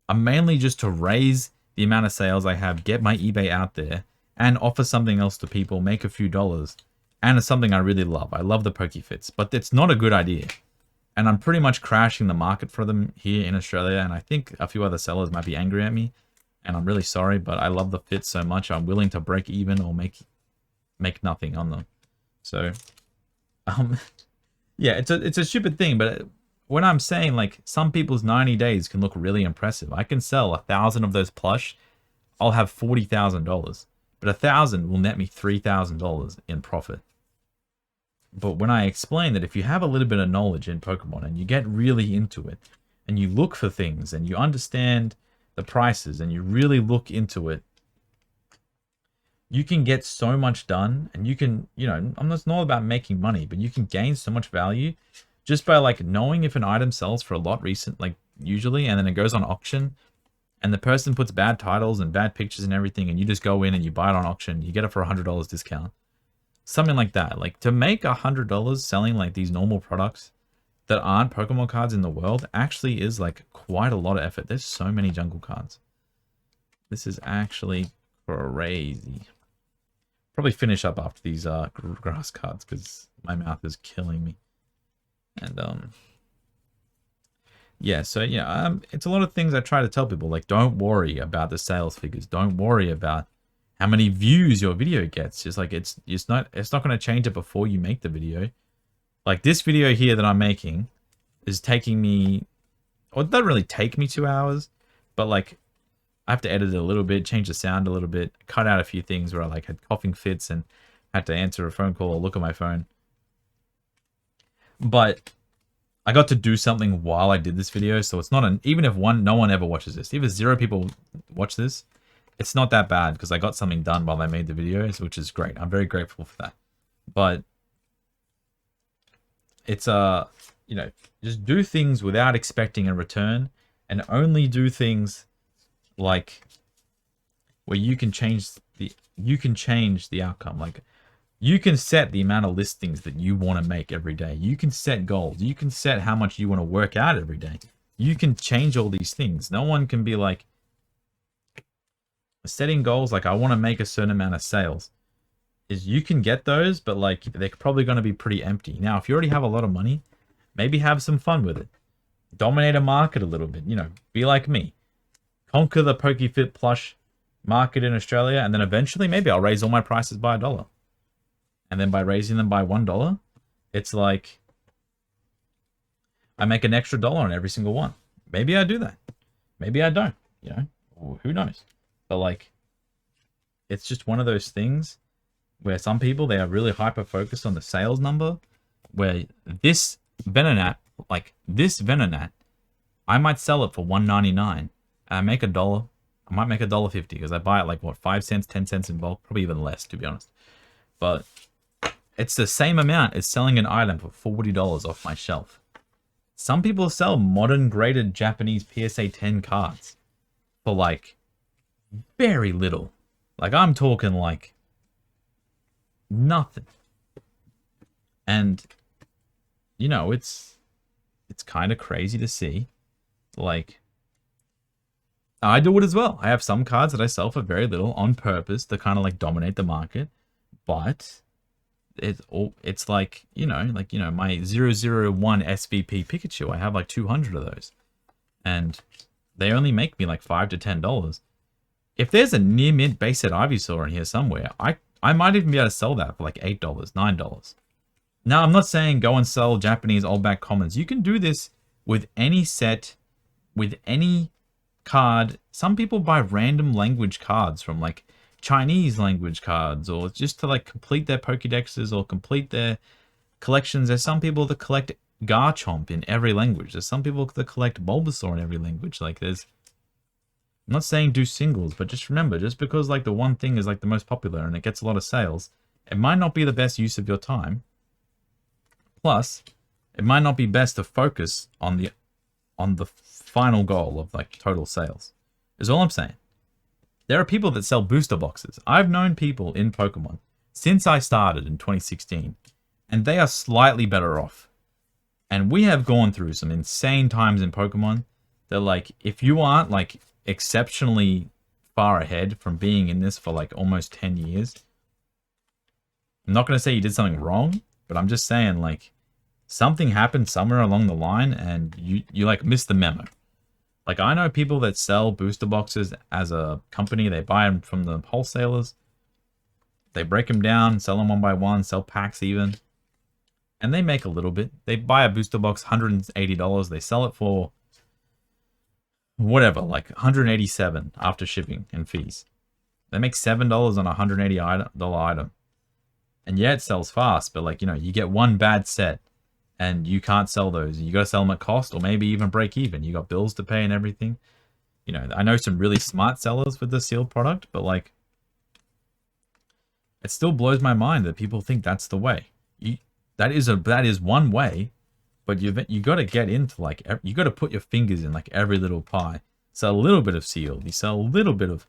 are mainly just to raise the amount of sales I have, get my eBay out there, and offer something else to people, make a few dollars. And it's something I really love. I love the Pokefits, but it's not a good idea. And I'm pretty much crashing the market for them here in Australia, and I think a few other sellers might be angry at me, and I'm really sorry, but I love the fits so much, I'm willing to break even or make nothing on them. So, yeah, it's a stupid thing, but when I'm saying, like, some people's 90 days can look really impressive. I can sell 1,000 of those plush, I'll have $40,000. But 1,000 will net me $3,000 in profit. But when I explain that if you have a little bit of knowledge in Pokemon and you get really into it, and you look for things, and you understand the prices, and you really look into it, you can get so much done, and you can, you know, it's not about making money, but you can gain so much value just by like knowing if an item sells for a lot usually, and then it goes on auction, and the person puts bad titles and bad pictures and everything, and you just go in and you buy it on auction, you get it for $100 discount. Something like that. Like, to make $100 selling like these normal products that aren't Pokemon cards in the world actually is like quite a lot of effort. There's so many jungle cards. This is actually crazy. Probably finish up after these grass cards because my mouth is killing me. And yeah, so yeah, it's a lot of things I try to tell people, like, don't worry about the sales figures, don't worry about how many views your video gets. Just like it's not going to change it before you make the video. Like this video here that I'm making is taking me, or it doesn't really take me 2 hours, but like I have to edit it a little bit, change the sound a little bit, cut out a few things where I like had coughing fits and had to answer a phone call or look at my phone. But I got to do something while I did this video, so it's not an, even if no one ever watches this, even 0 people watch this, it's not that bad because I got something done while I made the videos, which is great. I'm very grateful for that. But it's you know, just do things without expecting a return, and only do things like where you can change the outcome. Like you can set the amount of listings that you want to make every day. You can set goals. You can set how much you want to work out every day. You can change all these things. No one can be like setting goals like I want to make a certain amount of sales. Is you can get those, but like they're probably going to be pretty empty. Now, if you already have a lot of money, maybe have some fun with it. Dominate a market a little bit. You know, be like me. Conquer the PokeFit plush market in Australia, and then eventually maybe I'll raise all my prices by $1. And then by raising them by $1, it's like I make an extra dollar on every single one. Maybe I do that. Maybe I don't. You know, who knows? But like, it's just one of those things where some people, they are really hyper focused on the sales number. Where this Venonat, I might sell it for $1.99, and I make $1. I might make $1.50 because I buy it like what, 5 cents, 10 cents in bulk, probably even less to be honest. But it's the same amount as selling an item for $40 off my shelf. Some people sell modern graded Japanese PSA 10 cards for like very little. Like I'm talking like nothing. And you know, it's kind of crazy to see. Like I do it as well. I have some cards that I sell for very little on purpose to kind of like dominate the market, but it's like, you know, my 001 SVP Pikachu, I have like 200 of those, and they only make me like $5 to $10. If there's a near mint base set Ivysaur in here somewhere, I might even be able to sell that for like $8, $9. Now, I'm not saying go and sell Japanese old back commons. You can do this with any set, with any card. Some people buy random language cards from like Chinese language cards, or just to like complete their Pokedexes or complete their collections. There's some people that collect Garchomp in every language. There's some people that collect Bulbasaur in every language. Like there's, I'm not saying do singles, but just remember, just because like the one thing is like the most popular and it gets a lot of sales, it might not be the best use of your time. Plus, it might not be best to focus on the final goal of like total sales. Is all I'm saying. There are people that sell booster boxes. I've known people in Pokemon since I started in 2016, and they are slightly better off. And we have gone through some insane times in Pokemon that, like, if you aren't like exceptionally far ahead from being in this for like almost 10 years, I'm not going to say you did something wrong, but I'm just saying like something happened somewhere along the line and you like missed the memo. Like, I know people that sell booster boxes as a company. They buy them from the wholesalers. They break them down, sell them one by one, sell packs even. And they make a little bit. They buy a booster box, $180. They sell it for whatever, like $187 after shipping and fees. They make $7 on a $180 item. And yeah, it sells fast, but like, you know, you get one bad set and you can't sell those. You got to sell them at cost or maybe even break even. You got bills to pay and everything. You know, I know some really smart sellers with the sealed product, but like, it still blows my mind that people think that's the way. That is one way, but you got to get into like, you got to put your fingers in like every little pie. Sell a little bit of sealed. You sell a little bit of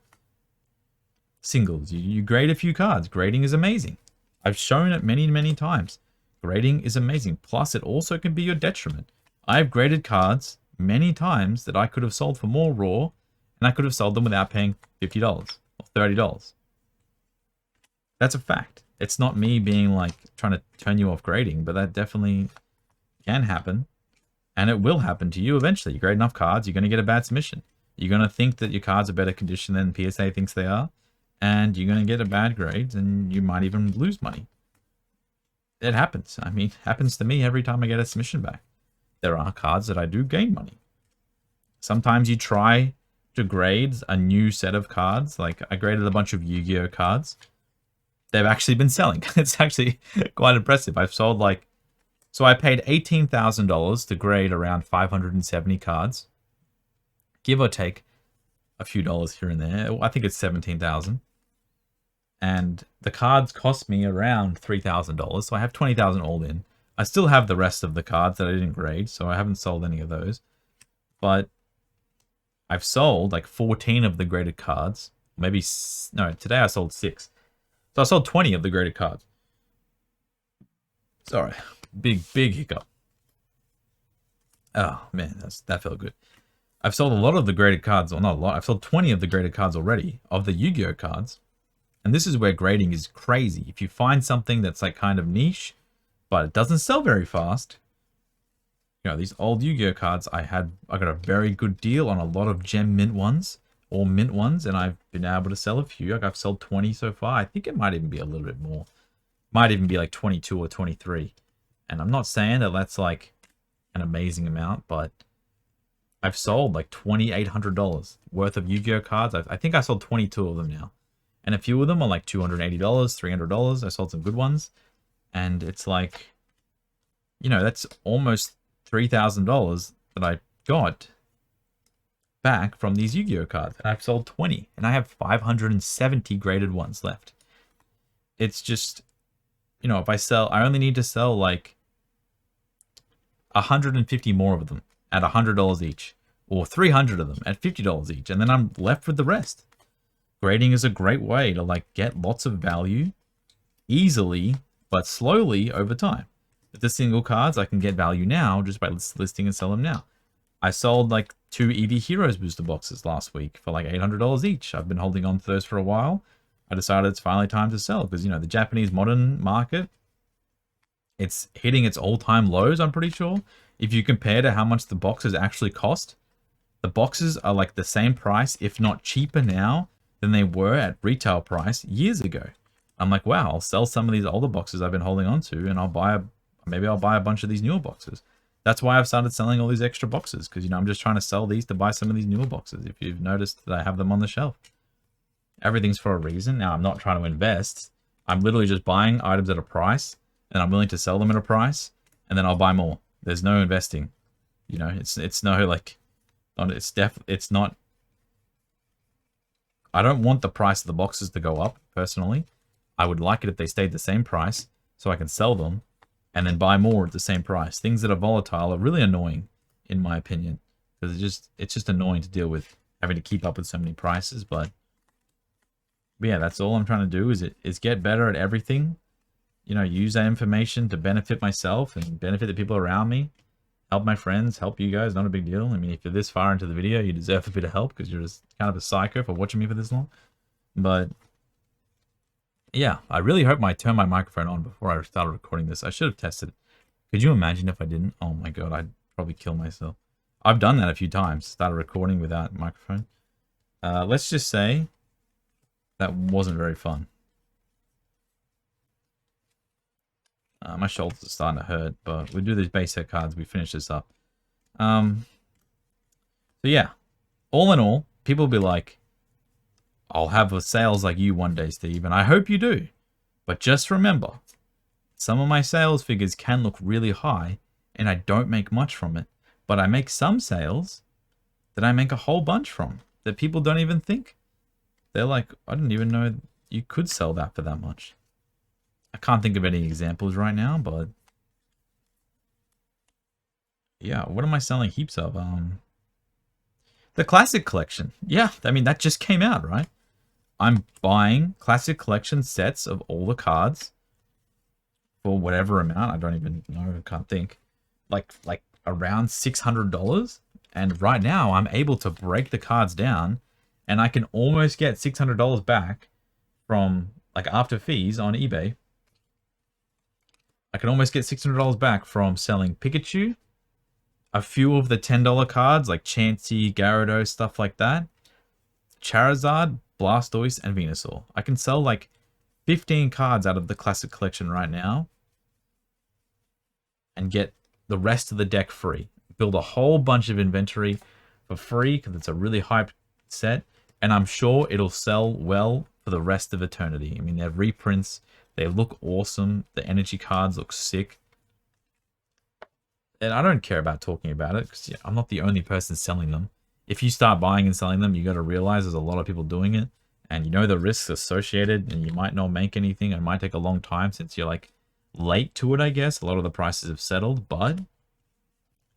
singles. You grade a few cards. Grading is amazing. I've shown it many, many times. Grading is amazing. Plus, it also can be your detriment. I've graded cards many times that I could have sold for more raw, and I could have sold them without paying $50 or $30. That's a fact. It's not me being like trying to turn you off grading, but that definitely can happen, and it will happen to you eventually. You grade enough cards, you're going to get a bad submission. You're going to think that your cards are better condition than PSA thinks they are, and you're going to get a bad grade, and you might even lose money. It happens. I mean, it happens to me every time I get a submission back. There are cards that I do gain money. Sometimes you try to grade a new set of cards. Like, I graded a bunch of Yu-Gi-Oh cards. They've actually been selling. It's actually quite impressive. I've sold like... So I paid $18,000 to grade around 570 cards. Give or take a few dollars here and there. I think it's 17,000. And the cards cost me around $3,000. So I have 20,000 all in. I still have the rest of the cards that I didn't grade, so I haven't sold any of those. But I've sold like 14 of the graded cards. Maybe, no, today I sold 6. So I sold 20 of the graded cards. Sorry, big hiccup. Oh man, that felt good. I've sold a lot of the graded cards, well not a lot, I've sold 20 of the graded cards already, of the Yu-Gi-Oh cards. And this is where grading is crazy. If you find something that's like kind of niche, but it doesn't sell very fast. You know, these old Yu-Gi-Oh cards, I got a very good deal on a lot of gem mint ones, or mint ones, and I've been able to sell a few. Like, I've sold 20 so far. I think it might even be a little bit more. Might even be like 22 or 23. And I'm not saying that that's like an amazing amount, but I've sold like $2,800 worth of Yu-Gi-Oh cards. I think I sold 22 of them now. And a few of them are like $280, $300. I sold some good ones. And it's like, you know, that's almost $3,000 that I got back from these Yu-Gi-Oh cards. And I've sold 20. And I have 570 graded ones left. It's just, you know, if I only need to sell like 150 more of them at $100 each. Or 300 of them at $50 each. And then I'm left with the rest. Grading is a great way to like get lots of value easily, but slowly over time. With the single cards, I can get value now just by listing and sell them now. I sold like 2 Eevee Heroes booster boxes last week for like $800 each. I've been holding on to those for a while. I decided it's finally time to sell because, you know, the Japanese modern market, it's hitting its all-time lows, I'm pretty sure. If you compare to how much the boxes actually cost, the boxes are like the same price, if not cheaper now, than they were at retail price years ago. I'm like, wow, I'll sell some of these older boxes I've been holding on to, and maybe I'll buy a bunch of these newer boxes. That's why I've started selling all these extra boxes, because, you know, I'm just trying to sell these to buy some of these newer boxes. If you've noticed that I have them on the shelf, everything's for a reason. Now, I'm not trying to invest. I'm literally just buying items at a price, and I'm willing to sell them at a price, and then I'll buy more. There's no investing. You know, it's no like, it's not. I don't want the price of the boxes to go up, personally. I would like it if they stayed the same price, so I can sell them, and then buy more at the same price. Things that are volatile are really annoying, in my opinion. Because it's just annoying to deal with, having to keep up with so many prices, but yeah, that's all I'm trying to do, is get better at everything. You know, use that information to benefit myself, and benefit the people around me. Help my friends, help you guys, not a big deal. I mean, if you're this far into the video, you deserve a bit of help because you're just kind of a psycho for watching me for this long. But yeah, I really hope I turned my microphone on before I started recording this. I should have tested it. Could you imagine if I didn't? Oh my god, I'd probably kill myself. I've done that a few times, started recording without microphone. Let's just say that wasn't very fun. My shoulders are starting to hurt, but we'll do these base set cards. We finish this up. So yeah, all in all, people will be like, I'll have sales like you one day, Steve, and I hope you do. But just remember, some of my sales figures can look really high, and I don't make much from it. But I make some sales that I make a whole bunch from, that people don't even think. They're like, I didn't even know you could sell that for that much. I can't think of any examples right now, but yeah, what am I selling heaps of? The Classic Collection. Yeah, I mean, that just came out, right? I'm buying Classic Collection sets of all the cards for whatever amount. I don't even know. I can't think. Like around $600. And right now, I'm able to break the cards down, and I can almost get $600 back from, like, after fees on eBay. I can almost get $600 back from selling Pikachu, a few of the $10 cards like Chansey, Gyarados, stuff like that, Charizard, Blastoise, and Venusaur. I can sell like 15 cards out of the Classic Collection right now and get the rest of the deck free. Build a whole bunch of inventory for free because it's a really hyped set, and I'm sure it'll sell well for the rest of eternity. I mean, they're reprints. They look awesome. The energy cards look sick. And I don't care about talking about it because I'm not the only person selling them. If you start buying and selling them, you got to realize there's a lot of people doing it. And you know the risks associated, and you might not make anything. It might take a long time since you're like late to it, I guess. A lot of the prices have settled. But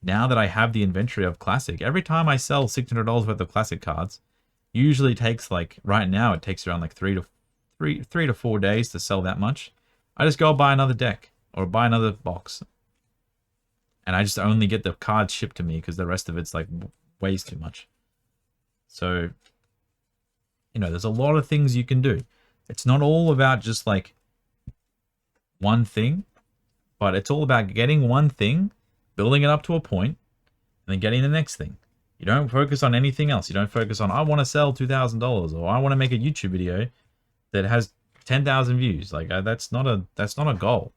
now that I have the inventory of Classic, every time I sell $600 worth of Classic cards, usually takes like, right now it takes around like 3 to 4 days to sell that much. I just go buy another deck or buy another box. And I just only get the cards shipped to me because the rest of it's like weighs too much. So, you know, there's a lot of things you can do. It's not all about just like one thing, but it's all about getting one thing, building it up to a point, and then getting the next thing. You don't focus on anything else. You don't focus on, I want to sell $2,000 or I want to make a YouTube video that has 10,000 views. Like that's not a goal.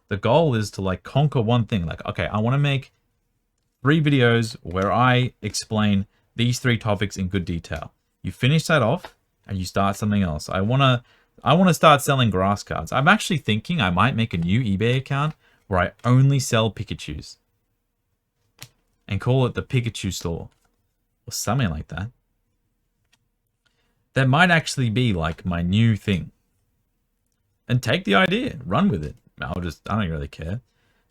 The goal is to like conquer one thing. Like, okay, I want to make 3 videos where I explain these 3 topics in good detail. You finish that off and you start something else. I want to start selling grass cards. I'm actually thinking I might make a new eBay account where I only sell Pikachus and call it the Pikachu store or something like that. That might actually be like my new thing. And take the idea, run with it. I don't really care.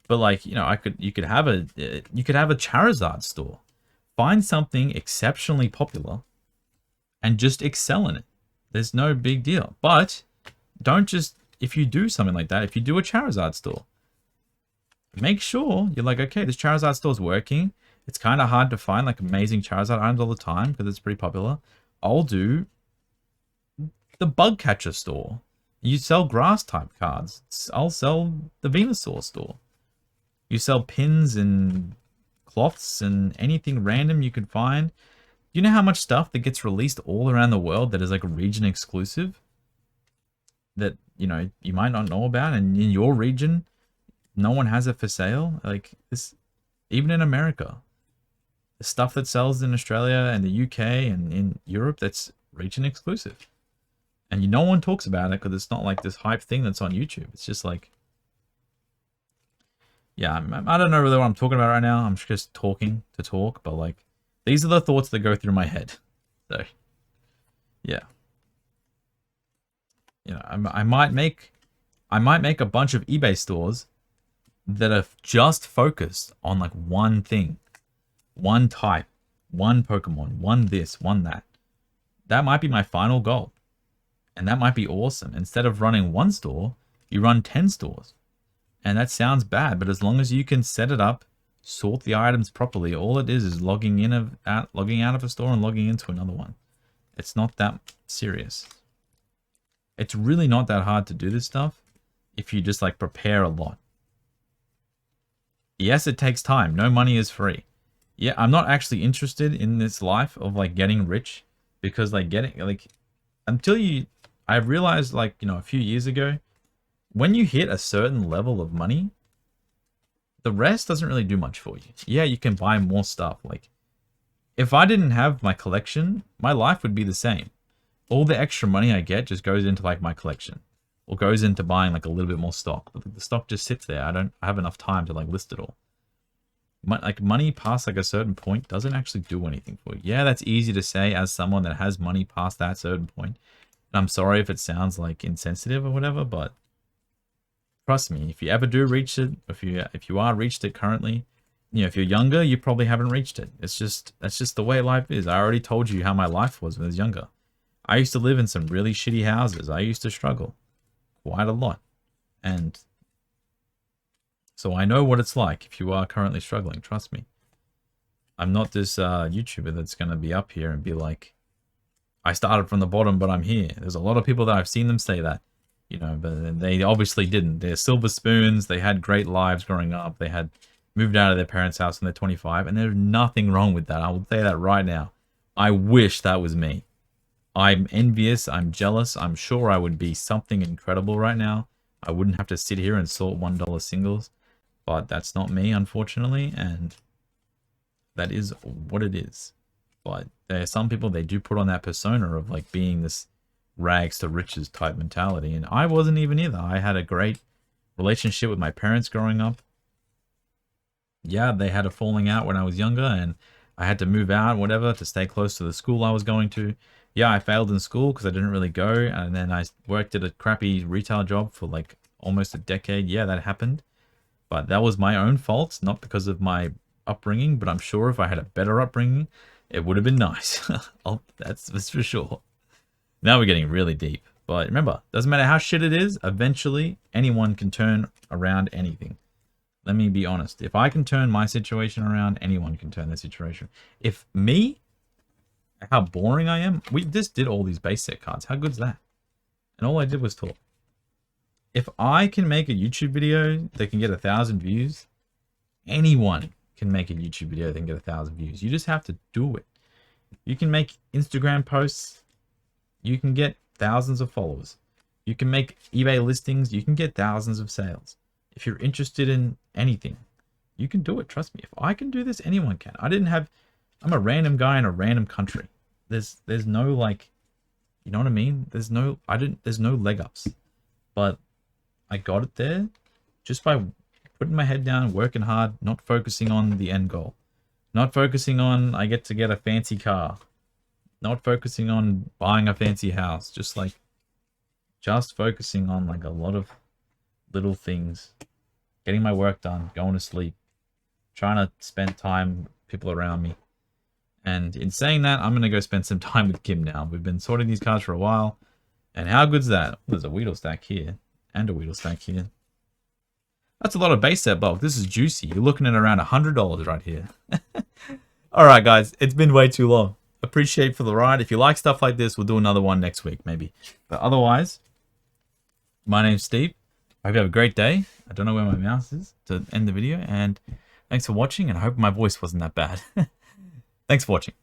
But like, you know, you could have a Charizard store. Find something exceptionally popular and just excel in it. There's no big deal. But don't just, if you do something like that, if you do a Charizard store, make sure you're like, okay, this Charizard store is working. It's kind of hard to find like amazing Charizard items all the time because it's pretty popular. I'll do the Bug Catcher store. You sell grass type cards. I'll sell the Venusaur store. You sell pins and cloths and anything random you can find. You know how much stuff that gets released all around the world that is like region exclusive? That, you know, you might not know about, and in your region, no one has it for sale. Like this, even in America, the stuff that sells in Australia and the UK and in Europe, that's region exclusive. And no one talks about it because it's not like this hype thing that's on YouTube. It's just like, yeah, I don't know really what I'm talking about right now. I'm just talking to talk, but like, these are the thoughts that go through my head. So, yeah. You know, I might make a bunch of eBay stores that are just focused on like one thing, one type, one Pokemon, one this, one that. That might be my final goal. And that might be awesome. Instead of running one store, you run 10 stores. And that sounds bad, but as long as you can set it up, sort the items properly, all it is logging out of a store and logging into another one. It's not that serious. It's really not that hard to do this stuff if you just like prepare a lot. Yes, it takes time. No money is free. Yeah, I'm not actually interested in this life of like getting rich because like I realized like, you know, a few years ago, when you hit a certain level of money, the rest doesn't really do much for you. Yeah, you can buy more stuff. Like, if I didn't have my collection, my life would be the same. All the extra money I get just goes into like my collection, or goes into buying like a little bit more stock. But the stock just sits there. I don't have enough time to like list it all. Like money past like a certain point doesn't actually do anything for you. Yeah, that's easy to say as someone that has money past that certain point. And I'm sorry if it sounds like insensitive or whatever, but trust me, if you ever do reach it, if you are reached it currently, you know, if you're younger, you probably haven't reached it. That's just the way life is. I already told you how my life was when I was younger. I used to live in some really shitty houses. I used to struggle quite a lot. And so I know what it's like if you are currently struggling, trust me. I'm not this YouTuber that's going to be up here and be like, I started from the bottom, but I'm here. There's a lot of people that I've seen them say that. you know, but they obviously didn't. They're silver spoons. They had great lives growing up. They had moved out of their parents' house when they're 25, and there's nothing wrong with that. I will say that right now. I wish that was me. I'm envious. I'm jealous. I'm sure I would be something incredible right now. I wouldn't have to sit here and sort $1 singles, but that's not me, unfortunately, and that is what it is. But there are some people, they do put on that persona of like being this rags to riches type mentality, and I wasn't even either. I had a great relationship with my parents growing up. Yeah, they had a falling out when I was younger, and I had to move out, whatever, to stay close to the school I was going to. Yeah, I failed in school because I didn't really go, and then I worked at a crappy retail job for like almost a decade. Yeah, that happened, but that was my own fault, not because of my upbringing, but I'm sure if I had a better upbringing, it would have been nice. That's for sure. Now we're getting really deep. But remember, doesn't matter how shit it is, eventually anyone can turn around anything. Let me be honest. If I can turn my situation around, anyone can turn their situation. If me, how boring I am, we just did all these base set cards. How good's that? And all I did was talk. If I can make a YouTube video that can get 1,000 views, anyone can make a YouTube video that can get 1,000 views. You just have to do it. You can make Instagram posts. You can get thousands of followers. You can make eBay listings. You can get thousands of sales. If you're interested in anything, you can do it. Trust me. If I can do this, anyone can. I'm a random guy in a random country. There's no like, you know what I mean? There's no leg ups, but I got it there just by putting my head down, working hard, not focusing on the end goal, not focusing on I get to get a fancy car, not focusing on buying a fancy house, just focusing on like a lot of little things, getting my work done, going to sleep, trying to spend time with people around me. And in saying that, I'm going to go spend some time with Kim now. We've been sorting these cards for a while. And how good's that? There's a Weedle stack here and a Weedle stack here. That's a lot of base set bulk. This is juicy. You're looking at around $100 right here. All right, guys. It's been way too long. Appreciate for the ride. If you like stuff like this, we'll do another one next week, maybe. But otherwise, my name's Steve. I hope you have a great day. I don't know where my mouse is to end the video. And thanks for watching. And I hope my voice wasn't that bad. Thanks for watching.